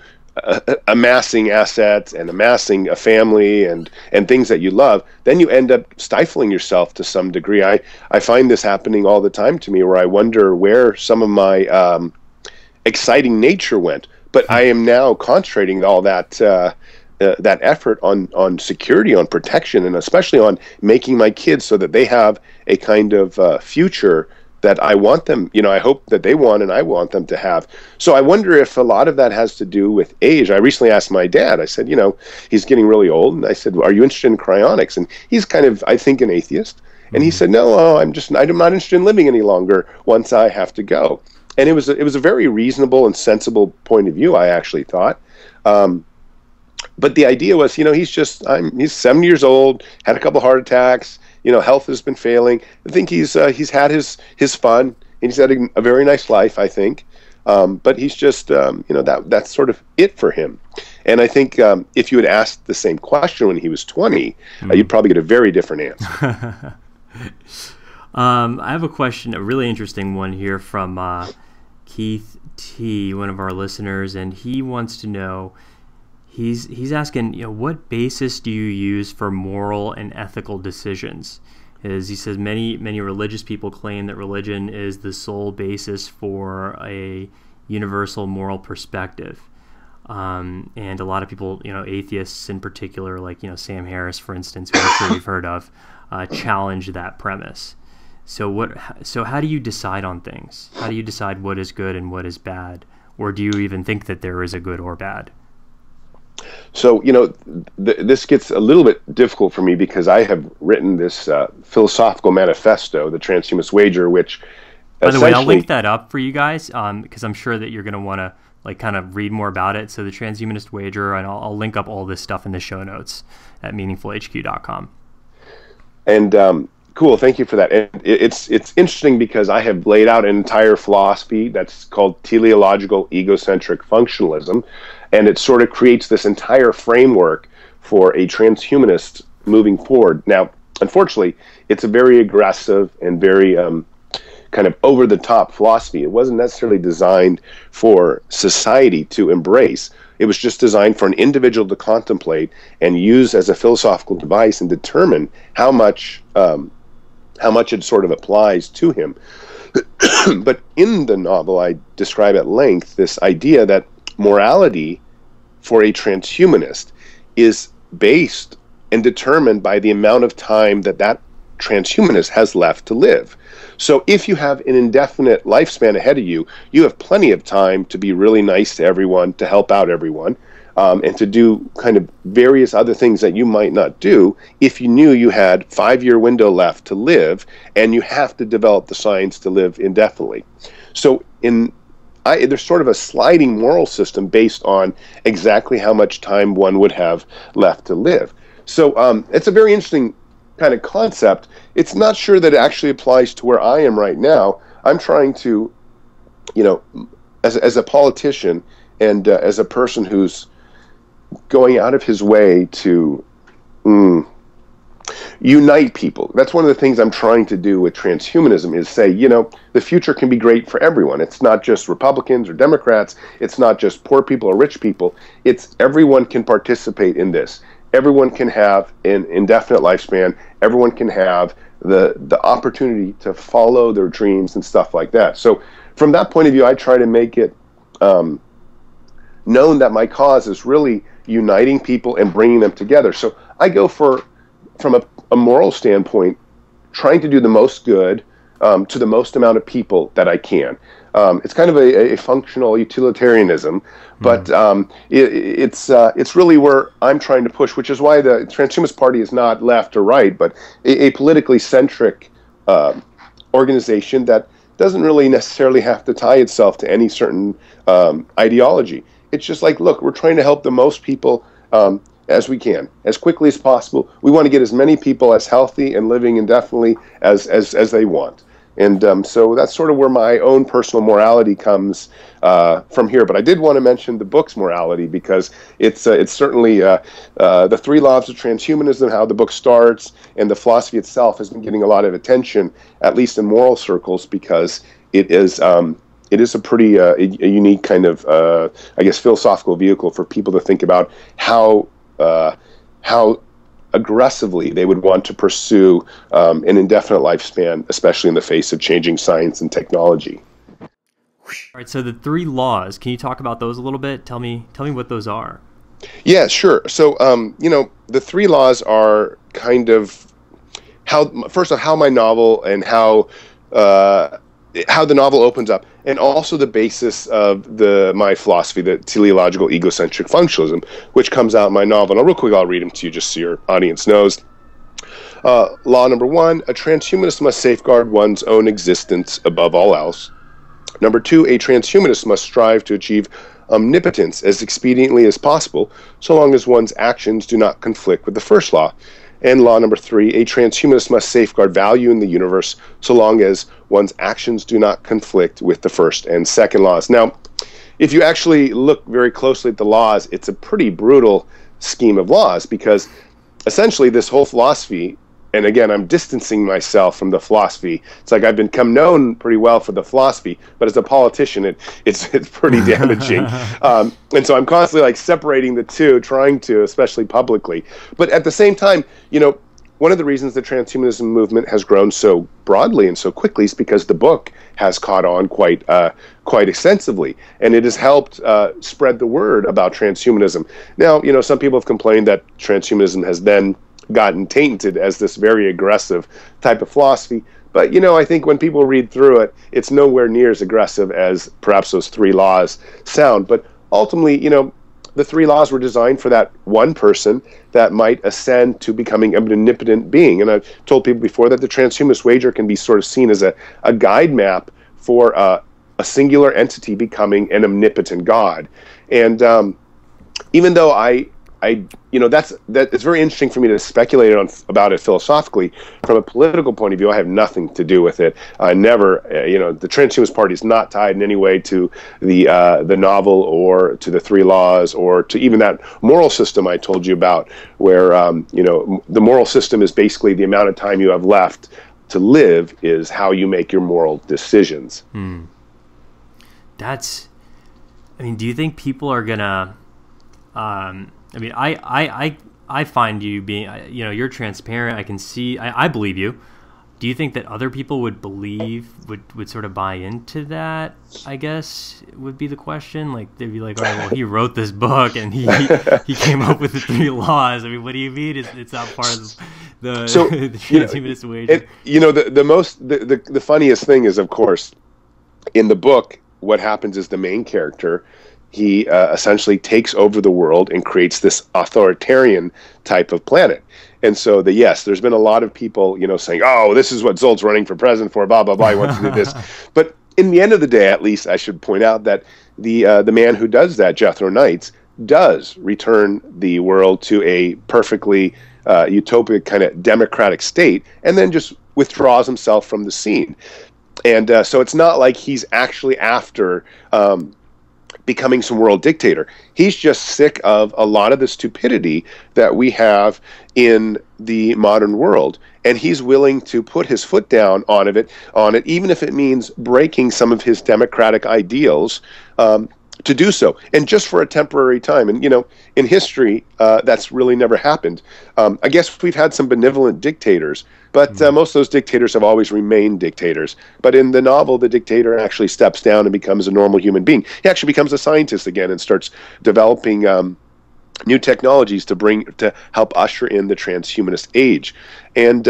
amassing assets and amassing a family and things that you love, then you end up stifling yourself to some degree. I find this happening all the time to me, where I wonder where some of my exciting nature went. But I am now concentrating all that effort on security, on protection, and especially on making my kids so that they have a kind of future that I want them, you know, I hope that they want and I want them to have. So I wonder if a lot of that has to do with age. I recently asked my dad, I said, you know, he's getting really old, and I said, are you interested in cryonics? And he's kind of, I think, an atheist. And he said, no, I'm not interested in living any longer once I have to go. And it was a very reasonable and sensible point of view, I actually thought. But the idea was, you know, he's 70 years old, had a couple heart attacks, you know, health has been failing. I think he's had his fun, and he's had a very nice life, I think. But he's just, you know, that's sort of it for him. And I think if you had asked the same question when he was 20, you'd probably get a very different answer. I have a question, a really interesting one here from Keith T, one of our listeners, and he wants to know, he's asking, you know, what basis do you use for moral and ethical decisions? is he says many religious people claim that religion is the sole basis for a universal moral perspective. And a lot of people, atheists in particular, like, Sam Harris, for instance, who I'm sure you've heard of, challenge that premise. So how do you decide on things? How do you decide what is good and what is bad? Or do you even think that there is a good or bad? So, this gets a little bit difficult for me because I have written this philosophical manifesto, the Transhumanist Wager, which by the way, I'll link that up for you guys because I'm sure that you're going to want to kind of read more about it. So the Transhumanist Wager, and I'll link up all this stuff in the show notes at meaningfulhq.com. And cool, thank you for that. And it's interesting because I have laid out an entire philosophy that's called teleological egocentric functionalism, and it sort of creates this entire framework for a transhumanist moving forward. Now, unfortunately, it's a very aggressive and very kind of over-the-top philosophy. It wasn't necessarily designed for society to embrace. It was just designed for an individual to contemplate and use as a philosophical device and determine how much it sort of applies to him. But in the novel, I describe at length this idea that morality for a transhumanist is based and determined by the amount of time that transhumanist has left to live. So if you have an indefinite lifespan ahead of you, you have plenty of time to be really nice to everyone, to help out everyone, and to do kind of various other things that you might not do if you knew you had 5-year window left to live and you have to develop the science to live indefinitely. So there's sort of a sliding moral system based on exactly how much time one would have left to live. So it's a very interesting kind of concept. It's not sure that it actually applies to where I am right now. I'm trying to, as a politician and as a person who's going out of his way to unite people. That's one of the things I'm trying to do with transhumanism is say, the future can be great for everyone. It's not just Republicans or Democrats. It's not just poor people or rich people. It's everyone can participate in this. Everyone can have an indefinite lifespan. Everyone can have the opportunity to follow their dreams and stuff like that. So from that point of view, I try to make it known that my cause is really uniting people and bringing them together. So I go from a moral standpoint, trying to do the most good to the most amount of people that I can. It's kind of a functional utilitarianism, but it's really where I'm trying to push, which is why the Transhumanist Party is not left or right, but a politically centric organization that doesn't really necessarily have to tie itself to any certain ideology. It's just like, look, we're trying to help the most people as we can, as quickly as possible. We want to get as many people as healthy and living indefinitely as they want. And so that's sort of where my own personal morality comes from here. But I did want to mention the book's morality because it's certainly the 3 laws of transhumanism, how the book starts, and the philosophy itself has been getting a lot of attention, at least in moral circles, because it is a pretty a unique kind of, I guess, philosophical vehicle for people to think about how aggressively they would want to pursue an indefinite lifespan, especially in the face of changing science and technology. All right, so the 3 laws, can you talk about those a little bit? Tell me what those are. Yeah, sure. So, the 3 laws are kind of how my novel and how the novel opens up, and also the basis of my philosophy, the teleological egocentric functionalism, which comes out in my novel. Now, real quick, I'll read them to you just so your audience knows. Law number 1, a transhumanist must safeguard one's own existence above all else. Number 2, a transhumanist must strive to achieve omnipotence as expediently as possible, so long as one's actions do not conflict with the first law. And law number 3, a transhumanist must safeguard value in the universe so long as one's actions do not conflict with the first and second laws. Now, if you actually look very closely at the laws, it's a pretty brutal scheme of laws because essentially this whole philosophy, and again, I'm distancing myself from the philosophy. It's like I've become known pretty well for the philosophy, but as a politician, it's pretty damaging. And so I'm constantly like separating the two, trying to, especially publicly. But at the same time, one of the reasons the transhumanism movement has grown so broadly and so quickly is because the book has caught on quite extensively, and it has helped spread the word about transhumanism. Now, some people have complained that transhumanism has then gotten tainted as this very aggressive type of philosophy. But, I think when people read through it, it's nowhere near as aggressive as perhaps those 3 laws sound. But ultimately, the 3 laws were designed for that one person that might ascend to becoming a omnipotent being. And I've told people before that the Transhumanist Wager can be sort of seen as a guide map for a singular entity becoming an omnipotent God. And even though it's very interesting for me to speculate about it philosophically. From a political point of view, I have nothing to do with it. I never, the Transhumanist Party is not tied in any way to the novel or to the 3 laws or to even that moral system I told you about, where the moral system is basically the amount of time you have left to live is how you make your moral decisions. Do you think people are gonna? I find you being, you're transparent. I can see, I believe you. Do you think that other people would would sort of buy into that, I guess, would be the question? Like, they'd be like, all right, well, he wrote this book and he came up with the 3 laws. What do you mean it's not part of the Transhumanist Wager? The funniest thing is, of course, in the book, what happens is the main character, he essentially takes over the world and creates this authoritarian type of planet. And so there's been a lot of people, saying, oh, this is what Zolt's running for president for, blah, blah, blah, he wants to do this. But in the end of the day, at least I should point out that the man who does that, Jethro Knights, does return the world to a perfectly utopic kind of democratic state, and then just withdraws himself from the scene. And so it's not like he's actually after becoming some world dictator. He's just sick of a lot of the stupidity that we have in the modern world, and he's willing to put his foot down on it, even if it means breaking some of his democratic ideals to do so, and just for a temporary time. And in history, that's really never happened. I guess we've had some benevolent dictators, but most of those dictators have always remained dictators. But in the novel, the dictator actually steps down and becomes a normal human being. He actually becomes a scientist again and starts developing new technologies to help usher in the transhumanist age. And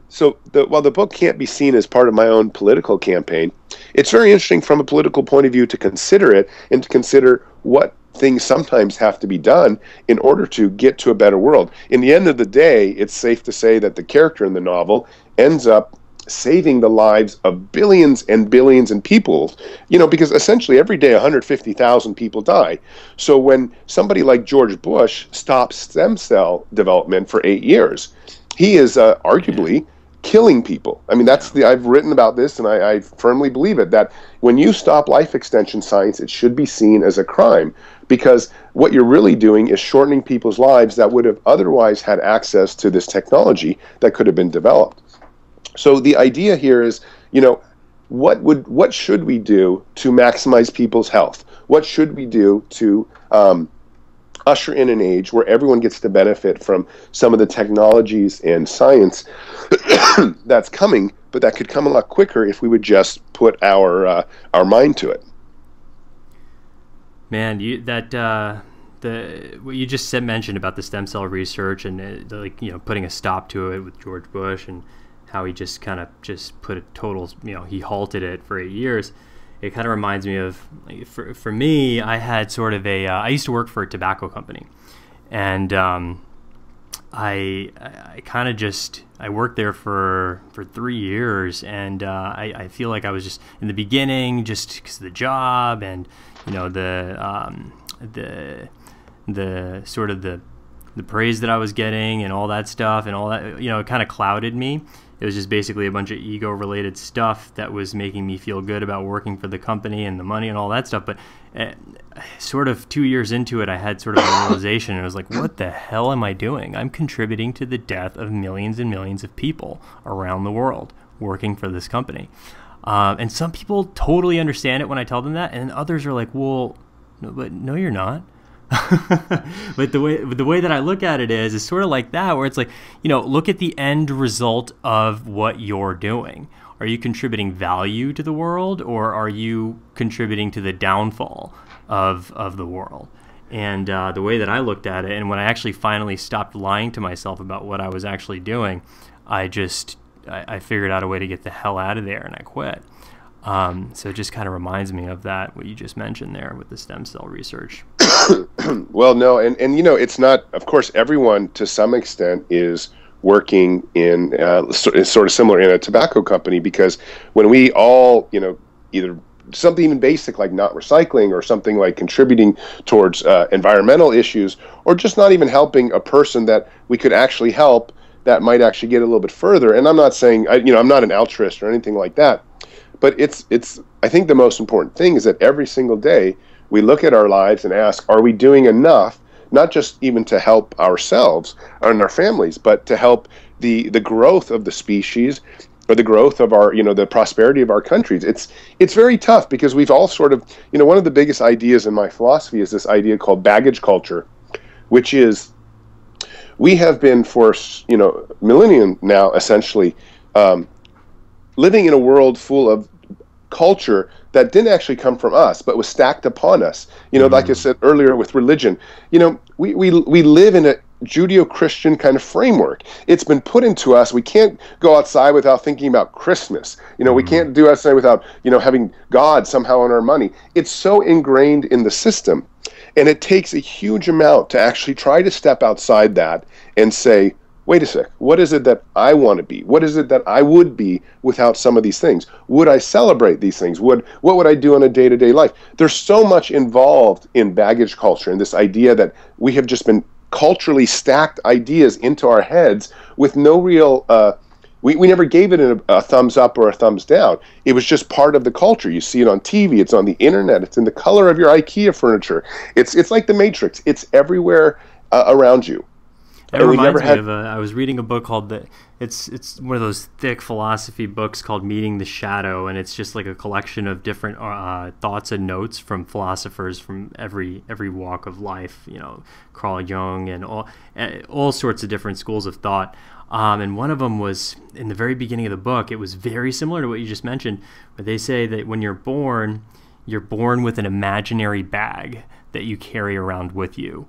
so while the book can't be seen as part of my own political campaign, it's very interesting from a political point of view to consider it and to consider what things sometimes have to be done in order to get to a better world. In the end of the day, it's safe to say that the character in the novel ends up saving the lives of billions and billions of people, because essentially every day 150,000 people die. So when somebody like George Bush stops stem cell development for 8 years, he is arguably killing people. I've written about this, and I firmly believe it, that when you stop life extension science, it should be seen as a crime, because what you're really doing is shortening people's lives that would have otherwise had access to this technology that could have been developed. So the idea here is, what should we do to maximize people's health? What should we do to usher in an age where everyone gets to benefit from some of the technologies and science that's coming, but that could come a lot quicker if we would just put our mind to it. Man, what you just mentioned about the stem cell research and putting a stop to it with George Bush, and how he just kind of put a total, he halted it for 8 years. It kind of reminds me of, for me, I had sort of I used to work for a tobacco company, and I worked there for 3 years, and I feel like I was just in the beginning, just because of the job and the sort of the praise that I was getting and all that stuff and all that, it kind of clouded me. It was just basically a bunch of ego-related stuff that was making me feel good about working for the company and the money and all that stuff. But sort of 2 years into it, I had sort of a realization, and I was like, what the hell am I doing? I'm contributing to the death of millions and millions of people around the world working for this company. And some people totally understand it when I tell them that, and others are like, well, no, but no, you're not. But the way that I look at it is sort of like that, where it's like, look at the end result of what you're doing. Are you contributing value to the world, or are you contributing to the downfall of the world? And the way that I looked at it, and when I actually finally stopped lying to myself about what I was actually doing, I figured out a way to get the hell out of there, and I quit. So it just kind of reminds me of that, what you just mentioned there with the stem cell research. Well, no, and it's not, of course, everyone to some extent is working in sort of similar in a tobacco company, because when we all, either something even basic like not recycling, or something like contributing towards environmental issues, or just not even helping a person that we could actually help that might actually get a little bit further. And I'm not saying, I'm not an altruist or anything like that, but it's I think the most important thing is that every single day we look at our lives and ask, are we doing enough, not just even to help ourselves and our families, but to help the growth of the species, or the growth of our, the prosperity of our countries. It's very tough, because we've all sort of, one of the biggest ideas in my philosophy is this idea called baggage culture, which is, we have been for, millennium now, essentially, living in a world full of culture that didn't actually come from us, but was stacked upon us. Like I said earlier with religion, we live in a Judeo-Christian kind of framework. It's been put into us. We can't go outside without thinking about Christmas. We can't do outside without, having God somehow on our money. It's so ingrained in the system. And it takes a huge amount to actually try to step outside that and say, wait a sec, what is it that I want to be? What is it that I would be without some of these things? Would I celebrate these things? What would I do in a day-to-day life? There's so much involved in baggage culture, and this idea that we have just been culturally stacked ideas into our heads with no real, we never gave it a thumbs up or a thumbs down. It was just part of the culture. You see it on TV, it's on the internet, it's in the color of your IKEA furniture. It's like the Matrix. It's everywhere around you. It reminds me of I was reading a book called it's one of those thick philosophy books called Meeting the Shadow, and it's just like a collection of different thoughts and notes from philosophers from every walk of life. Carl Jung and all sorts of different schools of thought. And one of them was in the very beginning of the book. It was very similar to what you just mentioned, but they say that when you're born with an imaginary bag that you carry around with you.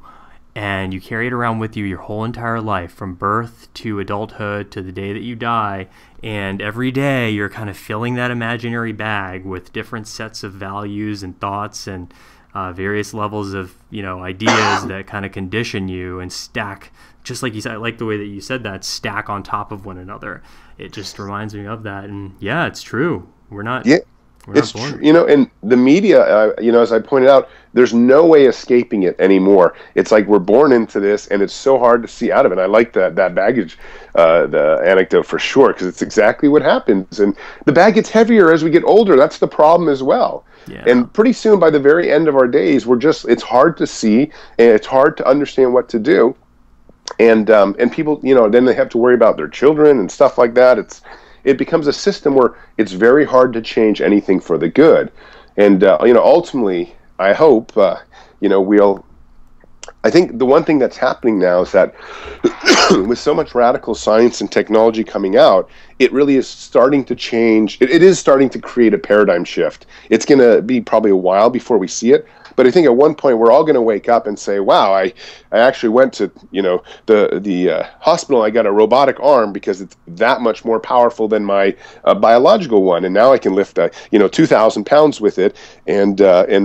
And you carry it around with you your whole entire life, from birth to adulthood to the day that you die. And every day you're kind of filling that imaginary bag with different sets of values and thoughts and various levels of ideas that kind of condition you and stack, just like you said. I like the way that you said that, stack on top of one another. It just reminds me of that. And yeah, it's true. We're not. Yeah. It's true, and the media, as I pointed out, there's no way escaping it anymore. It's like we're born into this, and it's so hard to see out of it. And I like that baggage, the anecdote for sure, because it's exactly what happens. And the bag gets heavier as we get older. That's the problem as well. Yeah. And pretty soon, by the very end of our days, it's hard to see, and it's hard to understand what to do. And people, then they have to worry about their children and stuff like that. It becomes a system where it's very hard to change anything for the good. And, ultimately, I hope, I think the one thing that's happening now is that with so much radical science and technology coming out, it really is starting to change. It is starting to create a paradigm shift. It's going to be probably a while before we see it. But I think at one point we're all going to wake up and say, wow, I actually went to, the hospital. I got a robotic arm because it's that much more powerful than my biological one. And now I can lift, 2,000 pounds with it and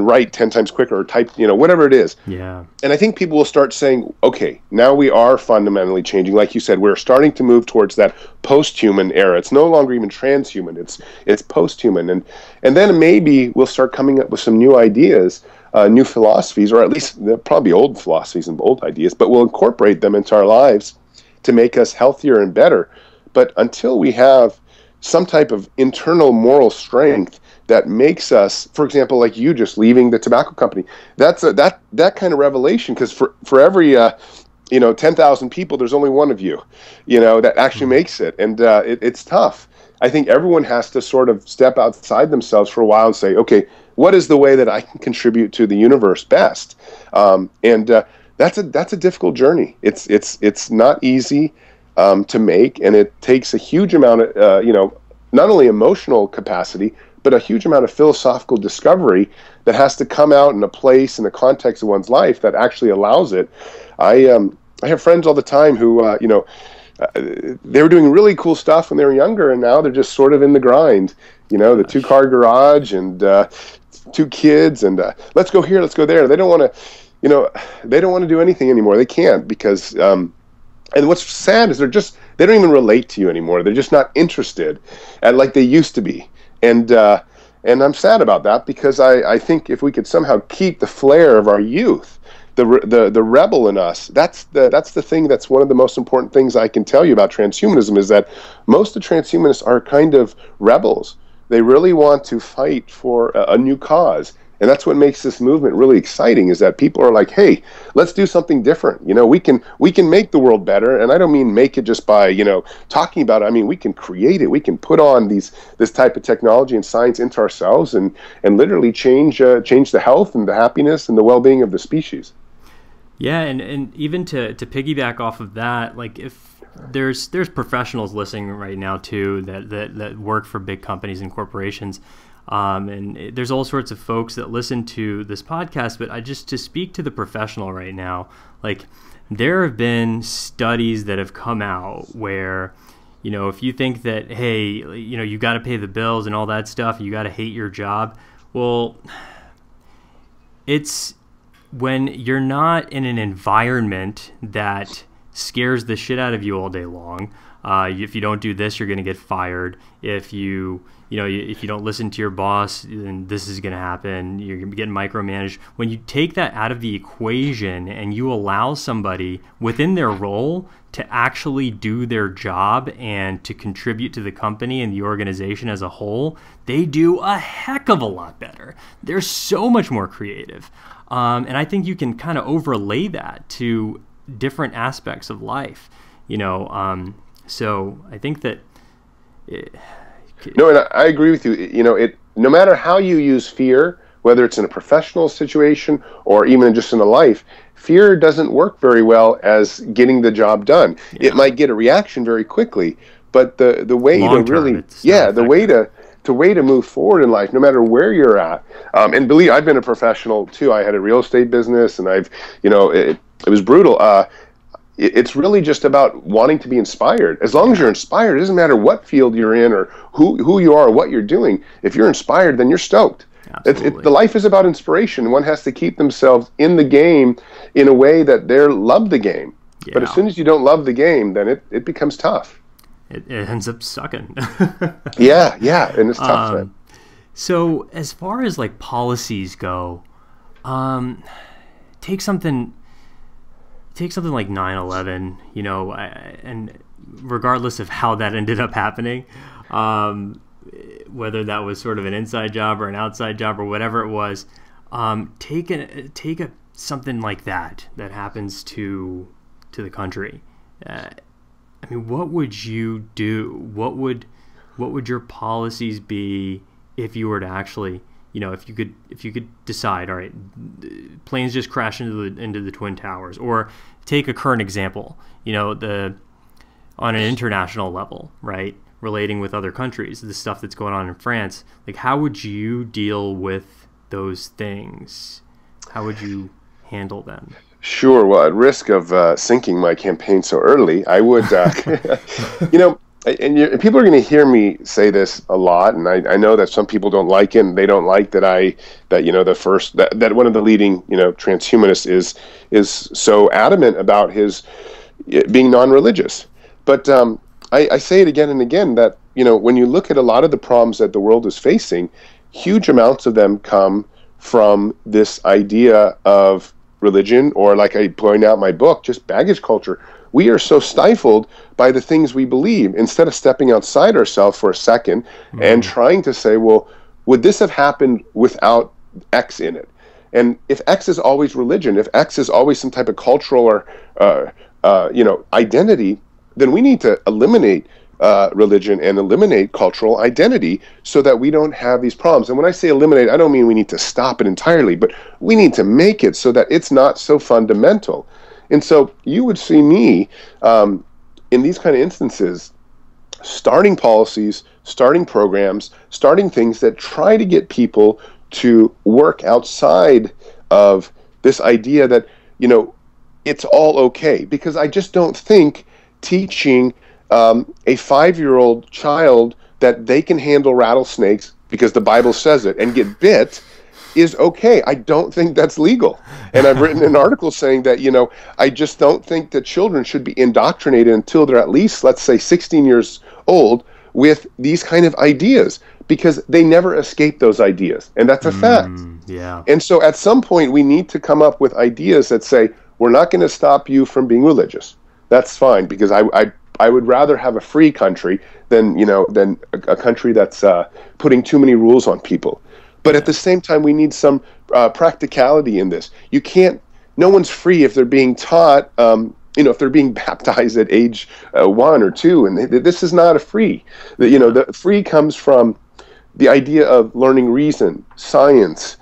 write 10 times quicker or type, whatever it is. Yeah. And I think people will start saying, okay, now we are fundamentally changing. Like you said, we're starting to move towards that post-human era. It's no longer even transhuman. It's post-human. And then maybe we'll start coming up with some new ideas, new philosophies, or at least they'll probably old philosophies and old ideas, but we'll incorporate them into our lives to make us healthier and better. But until we have some type of internal moral strength that makes us, for example, like you just leaving the tobacco company, that's that kind of revelation, because for every 10,000 people, there's only one of you, that actually makes it, and it's tough. I think everyone has to sort of step outside themselves for a while and say, okay, what is the way that I can contribute to the universe best? That's a difficult journey. It's not easy to make, and it takes a huge amount of not only emotional capacity, but a huge amount of philosophical discovery that has to come out in a place, in the context of one's life that actually allows it. I have friends all the time who they were doing really cool stuff when they were younger, and now they're just sort of in the grind. The 2-car garage and 2 kids, and let's go here, let's go there. They don't want to, they don't want to do anything anymore. They can't because, and what's sad is they don't even relate to you anymore. They're just not interested, like they used to be. And I'm sad about that because I think if we could somehow keep the flair of our youth, the rebel in us, that's the thing that's one of the most important things I can tell you about transhumanism, is that most of transhumanists are kind of rebels. They really want to fight for a new cause. And that's what makes this movement really exciting, is that people are like, hey, let's do something different. We can make the world better. And I don't mean make it just by, talking about it. I mean, we can create it. We can put on this type of technology and science into ourselves and literally change the health and the happiness and the well-being of the species. Yeah, and even to piggyback off of that, like if there's professionals listening right now too that work for big companies and corporations. And there's all sorts of folks that listen to this podcast, but to speak to the professional right now, like there have been studies that have come out where, if you think that, hey, you got to pay the bills and all that stuff, you got to hate your job. Well, it's when you're not in an environment that scares the shit out of you all day long. If you don't do this, you're going to get fired. If you don't listen to your boss, then this is going to happen. You're going to get micromanaged. When you take that out of the equation and you allow somebody within their role to actually do their job and to contribute to the company and the organization as a whole, they do a heck of a lot better. They're so much more creative. And I think you can kind of overlay that to different aspects of life, so I think that... No, and I agree with you. No matter how you use fear, whether it's in a professional situation or even just in a life, fear doesn't work very well as getting the job done. Yeah. It might get a reaction very quickly, but the way to really, the way to move forward in life, no matter where you're at, and believe I've been a professional too. I had a real estate business, and it was brutal. It's really just about wanting to be inspired. As long as you're inspired, it doesn't matter what field you're in or who you are or what you're doing. If you're inspired, then you're stoked. The life is about inspiration. One has to keep themselves in the game in a way that they love the game. Yeah. But as soon as you don't love the game, then it becomes tough. It ends up sucking. yeah, and it's tough. Then. So as far as like policies go, take something like 9/11, and regardless of how that ended up happening, whether that was sort of an inside job or an outside job or whatever it was, take something like that happens to the country. I mean, what would you do? What would your policies be if you were to actually, if you could decide, all right, planes just crash into the Twin Towers, or take a current example, on an international level, right, relating with other countries, the stuff that's going on in France, like how would you deal with those things? How would you handle them? Sure. Well, at risk of sinking my campaign so early, I would, and people are going to hear me say this a lot, and I know that some people don't like it, and they don't like that that one of the leading transhumanists is so adamant about his being non-religious. But I say it again and again that when you look at a lot of the problems that the world is facing, huge amounts of them come from this idea of religion, or like I point out in my book, just baggage culture. We are so stifled by the things we believe, instead of stepping outside ourselves for a second and trying to say, well, would this have happened without X in it? And if X is always religion, if X is always some type of cultural or identity, then we need to eliminate religion and eliminate cultural identity so that we don't have these problems. And when I say eliminate, I don't mean we need to stop it entirely, but we need to make it so that it's not so fundamental. And so you would see me in these kind of instances starting policies, starting programs, starting things that try to get people to work outside of this idea that, you know, it's all okay. Because I just don't think teaching a 5-year-old child that they can handle rattlesnakes because the Bible says it and get bit is okay. I don't think that's legal. And I've written an article saying that, you know, I just don't think that children should be indoctrinated until they're at least, let's say, 16 years old with these kind of ideas, because they never escape those ideas. And that's a fact. Yeah. And so at some point we need to come up with ideas that say, we're not going to stop you from being religious. That's fine, because I would rather have a free country than, you know, than a country that's putting too many rules on people. But at the same time, we need some practicality in this. You can't, no one's free if they're being taught, you know, if they're being baptized at age 1 or 2, and this is not a free. You know, the free comes from the idea of learning reason, science,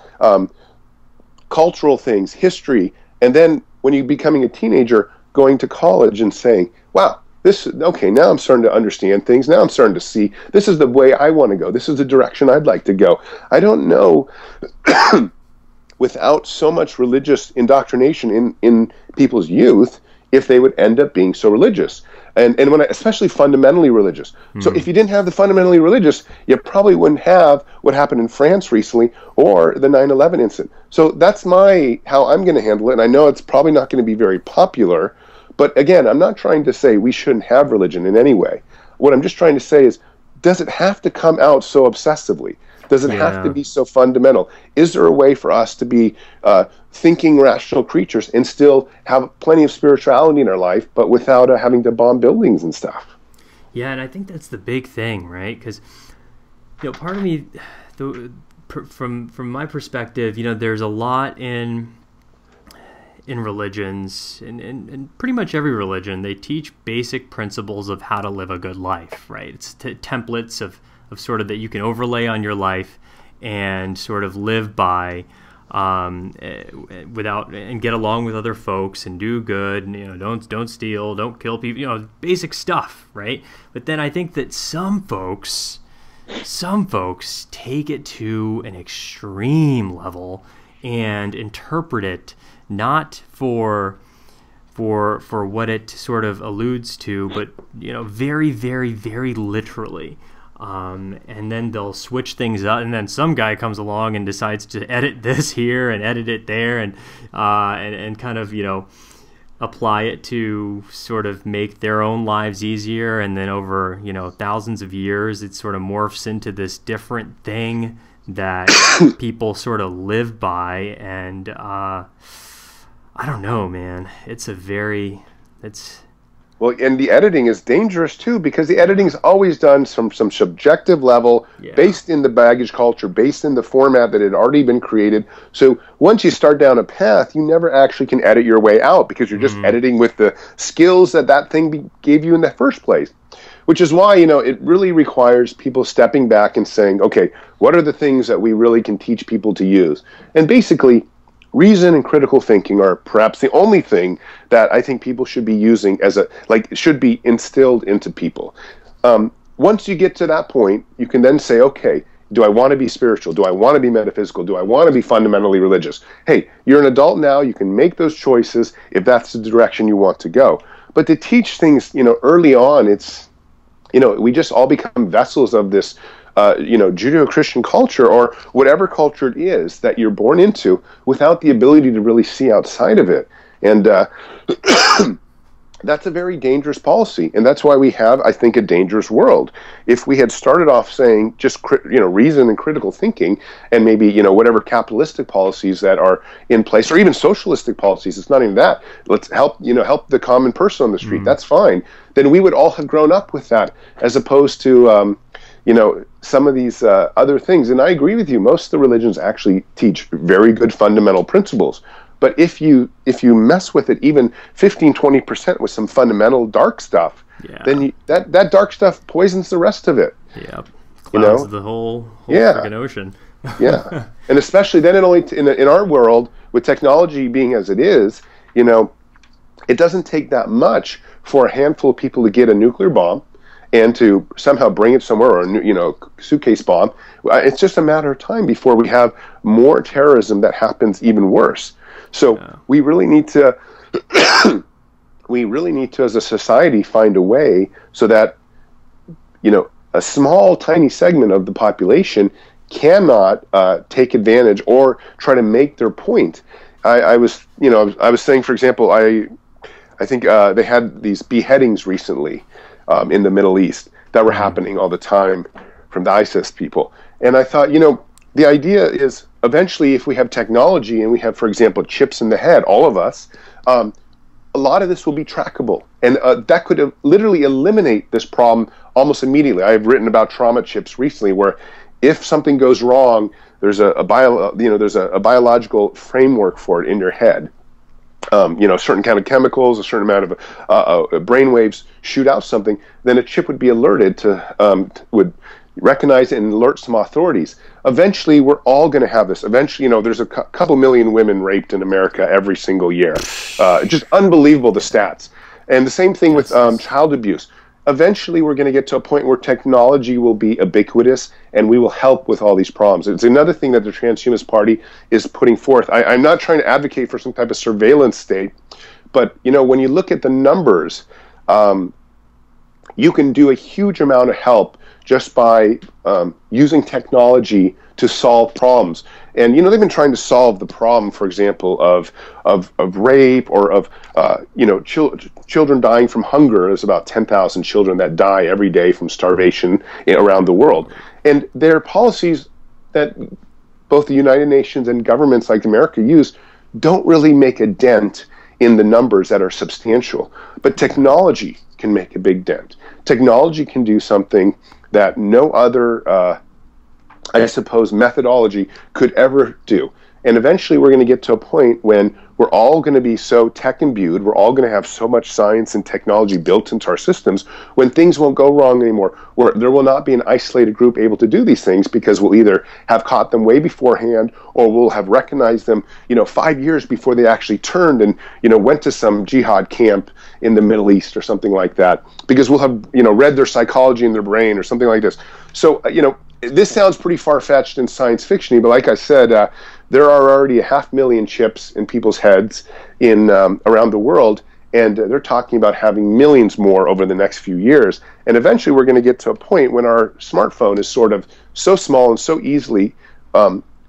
cultural things, history, and then when you're becoming a teenager, going to college and saying, wow, okay, now I'm starting to understand things. Now I'm starting to see this is the way I want to go. This is the direction I'd like to go. I don't know, without so much religious indoctrination in people's youth, if they would end up being so religious. And when especially fundamentally religious. So if you didn't have the fundamentally religious, you probably wouldn't have what happened in France recently or the 9/11 incident. So that's how I'm going to handle it. And I know it's probably not going to be very popular. But again, I'm not trying to say we shouldn't have religion in any way. What I'm just trying to say is, does it have to come out so obsessively? Does it have to be so fundamental? Is there a way for us to be thinking rational creatures and still have plenty of spirituality in our life, but without having to bomb buildings and stuff? Yeah, and I think that's the big thing, right? Because, you know, part of me, from my perspective, you know, there's a lot in religions, and pretty much every religion, they teach basic principles of how to live a good life, right? It's templates of sort of that you can overlay on your life and sort of live by without, and get along with other folks and do good, and, you know, don't steal, don't kill people, you know, basic stuff, right? But then I think that some folks take it to an extreme level and interpret it not for what it sort of alludes to, but, you know, very, very, very literally. And then they'll switch things up, and then some guy comes along and decides to edit this here and edit it there, and kind of, you know, apply it to sort of make their own lives easier. And then over, you know, thousands of years, it sort of morphs into this different thing that people sort of live by. And I don't know, man. Well, and the editing is dangerous too, because the editing is always done from some subjective level, based in the baggage culture, based in the format that had already been created. So once you start down a path, you never actually can edit your way out, because you're just editing with the skills that thing gave you in the first place. Which is why, you know, it really requires people stepping back and saying, okay, what are the things that we really can teach people to use? And basically, reason and critical thinking are perhaps the only thing that I think people should be using should be instilled into people. Once you get to that point, you can then say, okay, do I want to be spiritual? Do I want to be metaphysical? Do I want to be fundamentally religious? Hey, you're an adult now. You can make those choices if that's the direction you want to go. But to teach things, you know, early on, it's, you know, we just all become vessels of this you know, Judeo-Christian culture, or whatever culture it is that you're born into, without the ability to really see outside of it. And that's a very dangerous policy. And that's why we have, I think, a dangerous world. If we had started off saying just, you know, reason and critical thinking, and maybe, you know, whatever capitalistic policies that are in place, or even socialistic policies, it's not even that. Let's help the common person on the street. That's fine. Then we would all have grown up with that, as opposed to, you know, some of these other things. And I agree with you. Most of the religions actually teach very good fundamental principles. But if you mess with it even 15, 20% with some fundamental dark stuff, Yeah. then that dark stuff poisons the rest of it. Yep. You know? Clouds the whole Yeah. freaking ocean. Yeah. And especially then in our world, with technology being as it is, you know, it doesn't take that much for a handful of people to get a nuclear bomb and to somehow bring it somewhere, or a, you know, suitcase bomb. It's just a matter of time before we have more terrorism that happens even worse. So we really need to as a society, find a way so that, you know, a small, tiny segment of the population cannot take advantage or try to make their point. I was saying, for example, I think they had these beheadings recently in the Middle East that were happening all the time from the ISIS people. And I thought, you know, the idea is eventually if we have technology and we have, for example, chips in the head, all of us, a lot of this will be trackable. And that could literally eliminate this problem almost immediately. I've written about trauma chips recently where if something goes wrong, there's a biological framework for it in your head. You know, certain kind of chemicals, a certain amount of brain waves shoot out something, then a chip would be alerted would recognize it and alert some authorities. Eventually, we're all going to have this. Eventually, you know, there's a couple million women raped in America every single year. Just unbelievable, the stats. And the same thing with child abuse. Eventually, we're going to get to a point where technology will be ubiquitous and we will help with all these problems. It's another thing that the Transhumanist Party is putting forth. I'm not trying to advocate for some type of surveillance state, but, you know, when you look at the numbers, you can do a huge amount of help just by using technology to solve problems. And, you know, they've been trying to solve the problem, for example, of rape or of, you know, children dying from hunger. There's about 10,000 children that die every day from starvation around the world. And their policies that both the United Nations and governments like America use don't really make a dent in the numbers that are substantial. But technology can make a big dent. Technology can do something that no other, I suppose, methodology could ever do. And eventually we're going to get to a point when we're all going to be so tech imbued, we're all going to have so much science and technology built into our systems, when things won't go wrong anymore, where there will not be an isolated group able to do these things, because we'll either have caught them way beforehand or we'll have recognized them, you know, 5 years before they actually turned and, you know, went to some jihad camp in the Middle East or something like that, because we'll have, you know, read their psychology in their brain or something like this. So, you know, this sounds pretty far-fetched and science fiction-y, but like I said, there are already 500,000 chips in people's heads in around the world, and they're talking about having millions more over the next few years. And eventually we're going to get to a point when our smartphone is sort of so small and so easily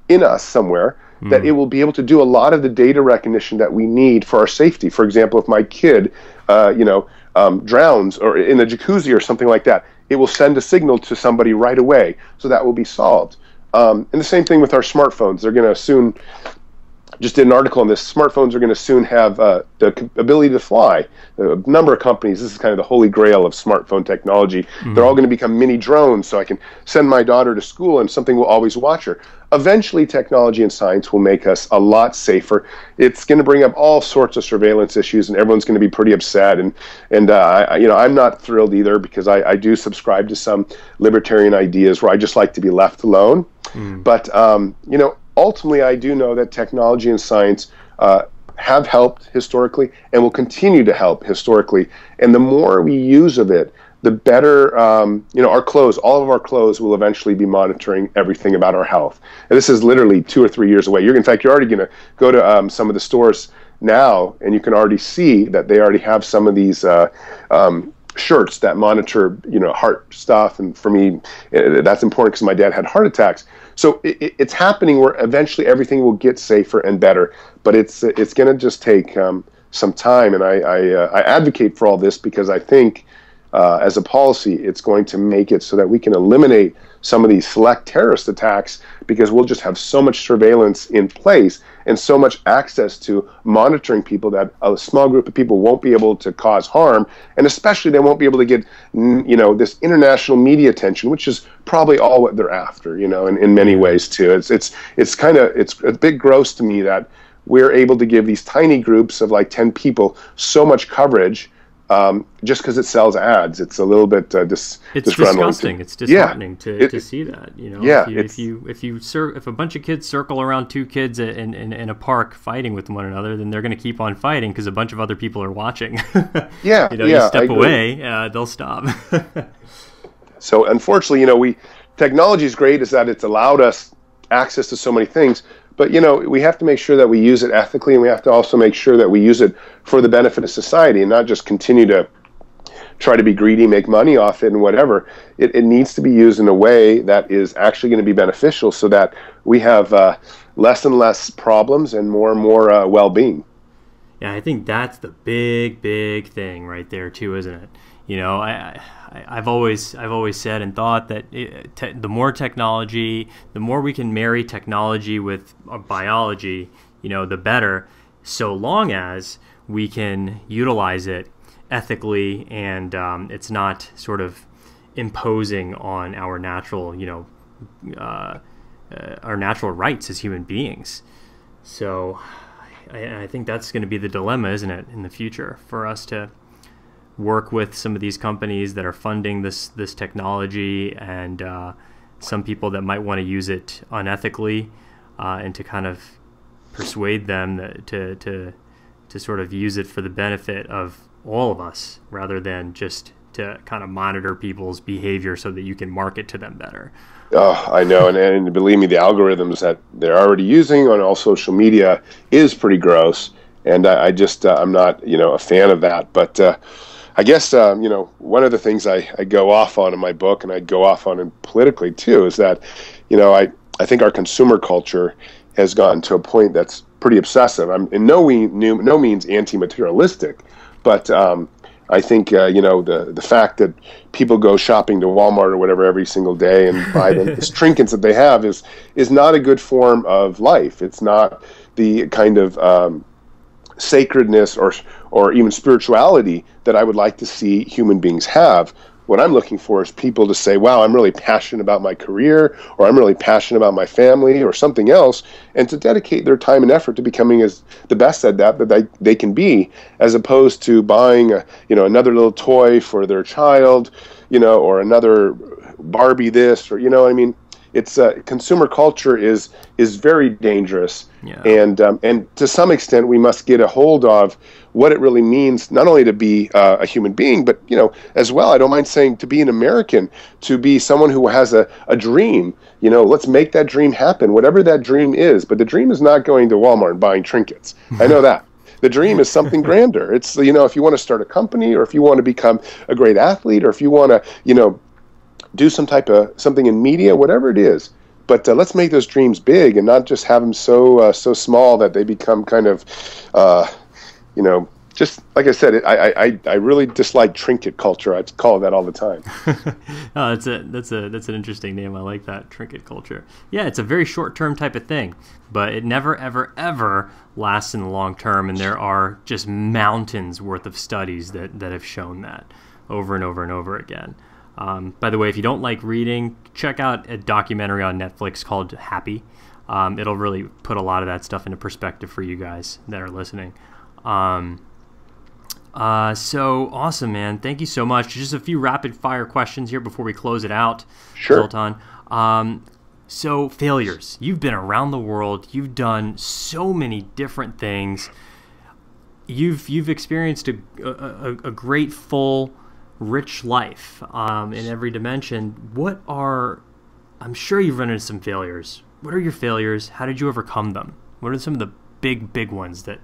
in us somewhere that it will be able to do a lot of the data recognition that we need for our safety. For example, if my kid, drowns or in a jacuzzi or something like that, it will send a signal to somebody right away, so that will be solved. And the same thing with our smartphones. They're going to soon, just did an article on this, smartphones are going to soon have the ability to fly. A number of companies, this is kind of the holy grail of smartphone technology. They're all going to become mini drones, so I can send my daughter to school and something will always watch her. Eventually, technology and science will make us a lot safer. It's going to bring up all sorts of surveillance issues, and everyone's going to be pretty upset. And I'm not thrilled either, because I do subscribe to some libertarian ideas where I just like to be left alone. But ultimately, I do know that technology and science have helped historically and will continue to help historically. And the more we use of it, the better, our clothes, all of our clothes will eventually be monitoring everything about our health. And this is literally 2 or 3 years away. In fact, you're already going to go to some of the stores now, and you can already see that they already have some of these shirts that monitor, heart stuff. And for me, that's important because my dad had heart attacks. So it's happening where eventually everything will get safer and better, but it's going to just take some time. And I advocate for all this because I think as a policy, it's going to make it so that we can eliminate some of these select terrorist attacks, because we'll just have so much surveillance in place and so much access to monitoring people that a small group of people won't be able to cause harm, and especially they won't be able to get this international media attention, which is probably all what they're after, in many ways too. It's a bit gross to me that we're able to give these tiny groups of like 10 people so much coverage just because it sells ads. It's a little bit it's disgusting. It's disheartening to see that. You know, yeah, if a bunch of kids circle around two kids in a park fighting with one another, then they're going to keep on fighting because a bunch of other people are watching. Yeah, you know, you step away, they'll stop. So unfortunately, technology is great, is that it's allowed us access to so many things. But, we have to make sure that we use it ethically, and we have to also make sure that we use it for the benefit of society and not just continue to try to be greedy, make money off it and whatever. It needs to be used in a way that is actually going to be beneficial so that we have less and less problems and more well-being. Yeah, I think that's the big thing right there too, isn't it? I've always said and thought that the more technology, the more we can marry technology with biology, the better, so long as we can utilize it ethically and it's not sort of imposing on our natural, our natural rights as human beings. So I think that's going to be the dilemma, isn't it, in the future, for us to work with some of these companies that are funding this technology and some people that might want to use it unethically and to kind of persuade them to sort of use it for the benefit of all of us rather than just to kind of monitor people's behavior so that you can market to them better. Oh, I know, and believe me, the algorithms that they're already using on all social media is pretty gross, and I'm not a fan of that, but I guess, one of the things I go off on in my book, and I'd go off on politically too, is that, I think our consumer culture has gotten to a point that's pretty obsessive. I'm in no means anti-materialistic, but I think, the fact that people go shopping to Walmart or whatever every single day and buy these trinkets that they have is not a good form of life. It's not the kind of sacredness or even spirituality that I would like to see human beings have. What I'm looking for is people to say, wow, I'm really passionate about my career, or I'm really passionate about my family or something else, and to dedicate their time and effort to becoming the best at that they can be, as opposed to buying another little toy for their child, or another Barbie this, or what I mean. It's consumer culture is very dangerous, yeah. And to some extent we must get a hold of what it really means, not only to be a human being, but as well. I don't mind saying to be an American, to be someone who has a dream. Let's make that dream happen, whatever that dream is. But the dream is not going to Walmart and buying trinkets. I know that. The dream is something grander. It's if you want to start a company, or if you want to become a great athlete, or if you want to do something in media, whatever it is. But let's make those dreams big and not just have them so small that they become kind of, just like I said, I really dislike trinket culture. I call it that all the time. Oh, that's an interesting name. I like that, trinket culture. Yeah, it's a very short-term type of thing, but it never, ever, ever lasts in the long term. And there are just mountains worth of studies that have shown that over and over and over again. By the way, if you don't like reading, check out a documentary on Netflix called Happy. It'll really put a lot of that stuff into perspective for you guys that are listening. So awesome, man. Thank you so much. Just a few rapid fire questions here before we close it out. Sure. Zoltan. So failures. You've been around the world. You've done so many different things. You've experienced a great, full, rich life in every dimension. I'm sure you've run into some failures. What are your failures? How did you overcome them? What are some of the big ones that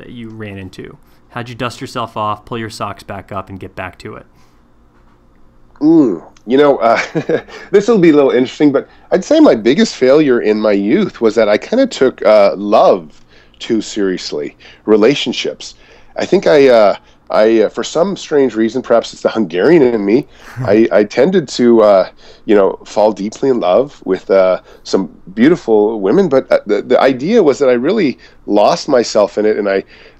you ran into? How'd you dust yourself off, pull your socks back up, and get back to it? This will be a little interesting, but I'd say my biggest failure in my youth was that I kind of took love too seriously, relationships. I think I for some strange reason, perhaps it's the Hungarian in me, I tended to, fall deeply in love with some beautiful women. But the idea was that I really lost myself in it. And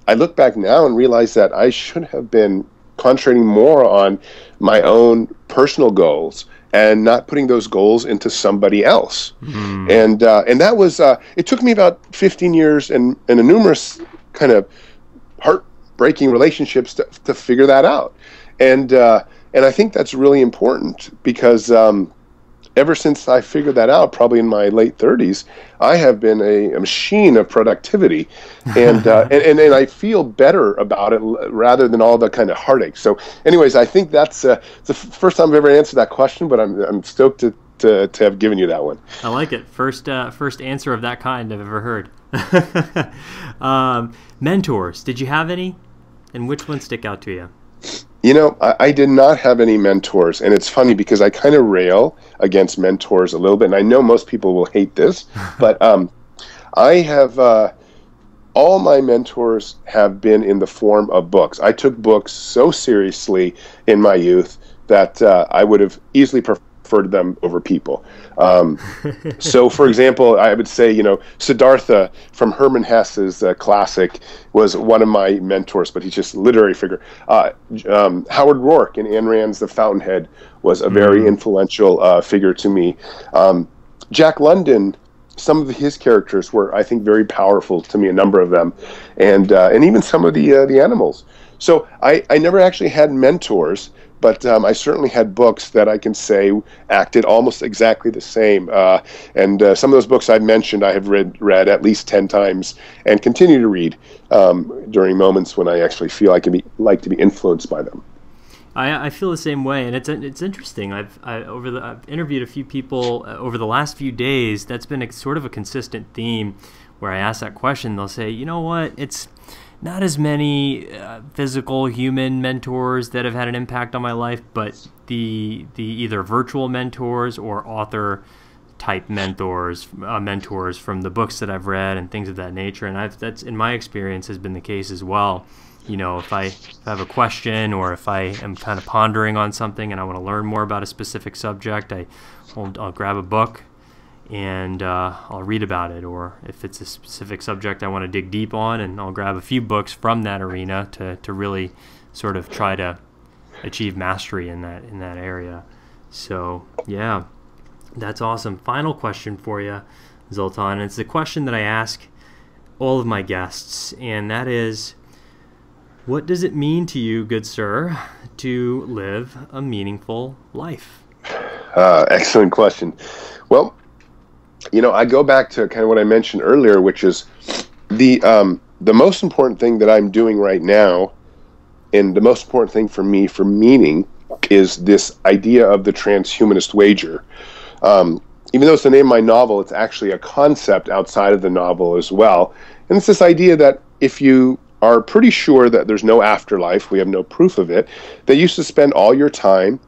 I look back now and realize that I should have been concentrating more on my own personal goals and not putting those goals into somebody else. And that was, it took me about 15 years and a numerous kind of breaking relationships to figure that out. And I think that's really important because ever since I figured that out, probably in my late 30s, I have been a machine of productivity, and I feel better about it rather than all the kind of heartache. So, anyways, I think that's the first time I've ever answered that question, but I'm stoked to have given you that one. I like it. First answer of that kind I've ever heard. Mentors, did you have any? And which ones stick out to you? You know, I did not have any mentors, and it's funny because I kind of rail against mentors a little bit, and I know most people will hate this, but I have all my mentors have been in the form of books. I took books so seriously in my youth that I would have easily preferred them over people. So, for example, I would say, Siddhartha from Hermann Hesse's classic was one of my mentors, but he's just a literary figure. Howard Rourke in Ayn Rand's The Fountainhead was a very influential figure to me. Jack London, some of his characters were, I think, very powerful to me, a number of them, and even some of the animals. So I never actually had mentors, but I certainly had books that I can say acted almost exactly the same. And some of those books I've mentioned I have read at least 10 times and continue to read during moments when I actually feel I can like to be influenced by them. I feel the same way, and it's interesting. I've interviewed a few people over the last few days. That's been sort of a consistent theme where I ask that question. They'll say, you know what, it's not as many physical human mentors that have had an impact on my life, but the either virtual mentors or author type mentors from the books that I've read and things of that nature. And that's in my experience has been the case as well. If I have a question or if I am kind of pondering on something and I want to learn more about a specific subject, I'll grab a book and I'll read about it. Or if it's a specific subject I want to dig deep on, and I'll grab a few books from that arena to really sort of try to achieve mastery in that area. So yeah, that's awesome. Final question for you, Zoltan. It's the question that I ask all of my guests, and that is, what does it mean to you, good sir, to live a meaningful life? Excellent question. Well, I go back to kind of what I mentioned earlier, which is the most important thing that I'm doing right now, and the most important thing for me for meaning, is this idea of the Transhumanist Wager. Even though it's the name of my novel, it's actually a concept outside of the novel as well. And it's this idea that if you are pretty sure that there's no afterlife, we have no proof of it, that you should spend all your time,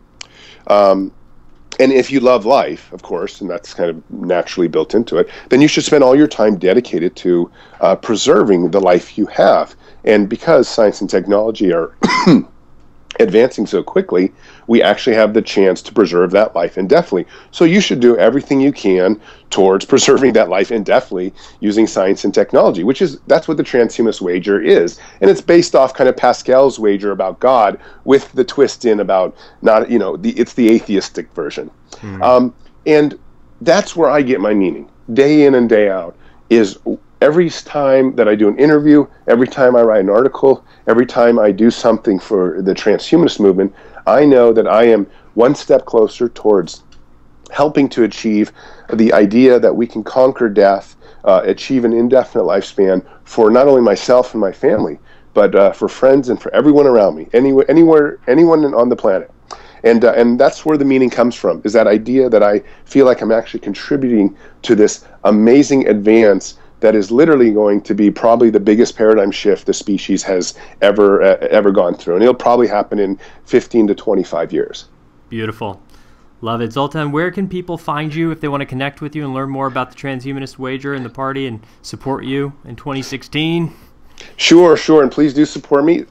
and if you love life, of course, and that's kind of naturally built into it, then you should spend all your time dedicated to preserving the life you have. And because science and technology are advancing so quickly, we actually have the chance to preserve that life indefinitely. So you should do everything you can towards preserving that life indefinitely using science and technology, that's what the Transhumanist Wager is. And it's based off kind of Pascal's wager about God, with the twist in about it's the atheistic version. And that's where I get my meaning, day in and day out, is every time that I do an interview, every time I write an article, every time I do something for the transhumanist movement, I know that I am one step closer towards helping to achieve the idea that we can conquer death, achieve an indefinite lifespan for not only myself and my family, but for friends and for everyone around me, anyone on the planet. And that's where the meaning comes from, is that idea that I feel like I'm actually contributing to this amazing advance that is literally going to be probably the biggest paradigm shift the species has ever gone through. And it'll probably happen in 15 to 25 years. Beautiful. Love it. Zoltan, where can people find you if they want to connect with you and learn more about the Transhumanist Wager and the party and support you in 2016? Sure. And please do support me.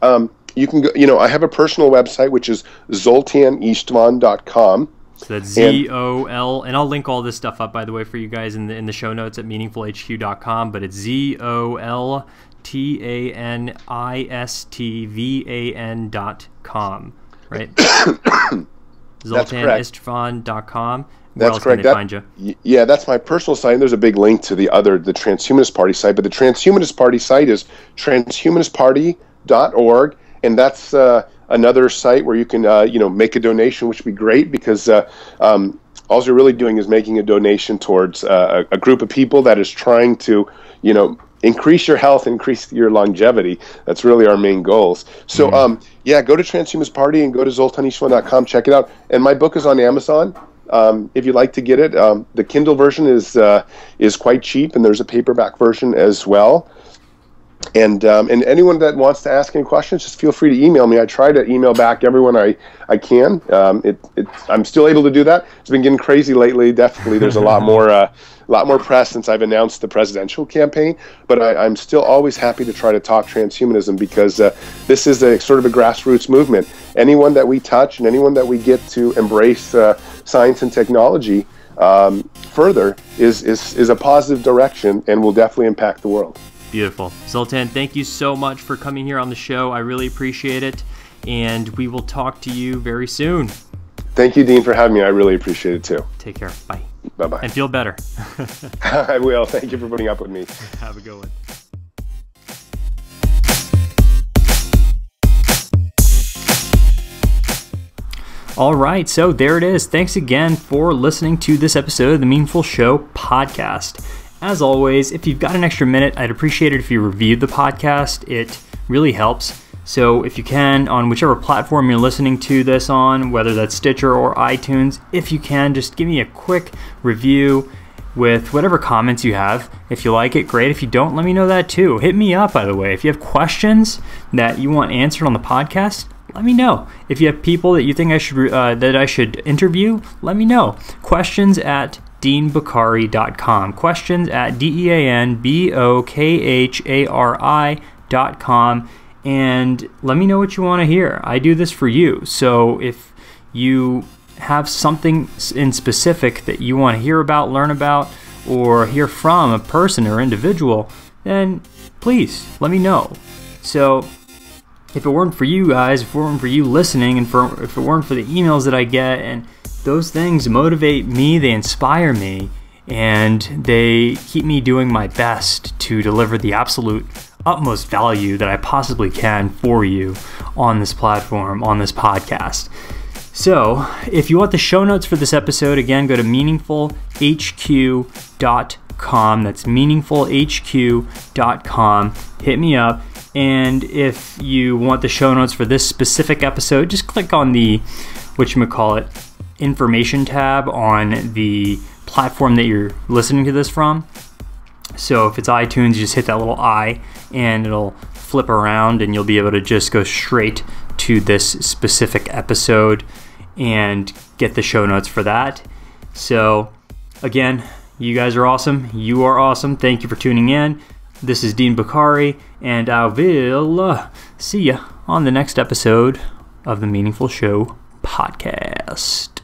You can go, I have a personal website, which is zoltanistvan.com. So that's Z-O-L, and I'll link all this stuff up, by the way, for you guys in the show notes at meaningfulhq.com, but it's ZOLTANISTVAN.com, right? ZoltanIstvan.com. Where else can they find you? Yeah, that's my personal site. There's a big link to the Transhumanist Party site, but the Transhumanist Party site is transhumanistparty.org. transhumanism.org, and that's another site where you can make a donation, which would be great, because all you're really doing is making a donation towards a group of people that is trying to increase your health, increase your longevity. That's really our main goals. So go to Transhumanist Party and go to zoltanistvan.com, check it out. And my book is on Amazon. If you'd like to get it, the Kindle version is quite cheap, and there's a paperback version as well. And anyone that wants to ask any questions, just feel free to email me. I try to email back everyone I can. I'm still able to do that. It's been getting crazy lately. Definitely, there's a lot more press since I've announced the presidential campaign. But I'm still always happy to try to talk transhumanism, because this is a sort of a grassroots movement. Anyone that we touch and anyone that we get to embrace science and technology further is a positive direction, and will definitely impact the world. Beautiful. Zoltan, thank you so much for coming here on the show. I really appreciate it, and we will talk to you very soon. Thank you, Dean, for having me. I really appreciate it too. Take care. Bye. Bye-bye. And feel better. I will. Thank you for putting up with me. Have a good one. All right, so there it is. Thanks again for listening to this episode of the Meaningful Show podcast. As always, if you've got an extra minute, I'd appreciate it if you reviewed the podcast. It really helps. So if you can, on whichever platform you're listening to this on, whether that's Stitcher or iTunes, if you can, just give me a quick review with whatever comments you have. If you like it, great. If you don't, let me know that too. Hit me up, by the way. If you have questions that you want answered on the podcast, let me know. If you have people that you think I should interview, let me know. Questions at deanbokhari.com. Questions at deanbokhari.com, and let me know what you want to hear. I do this for you. So if you have something in specific that you want to hear about, learn about, or hear from a person or individual, then please let me know. So if it weren't for you guys, if it weren't for you listening, and if it weren't for the emails that I get, and those things motivate me, they inspire me, and they keep me doing my best to deliver the absolute utmost value that I possibly can for you on this platform, on this podcast. So if you want the show notes for this episode, again, go to meaningfulhq.com. That's meaningfulhq.com. Hit me up. And if you want the show notes for this specific episode, just click on the information tab on the platform that you're listening to this from. So if it's iTunes, you just hit that little I and it'll flip around, and you'll be able to just go straight to this specific episode and get the show notes for that. So again, you guys are awesome. You are awesome. Thank you for tuning in. This is Dean Bokhari, and I will see you on the next episode of the Meaningful Show podcast.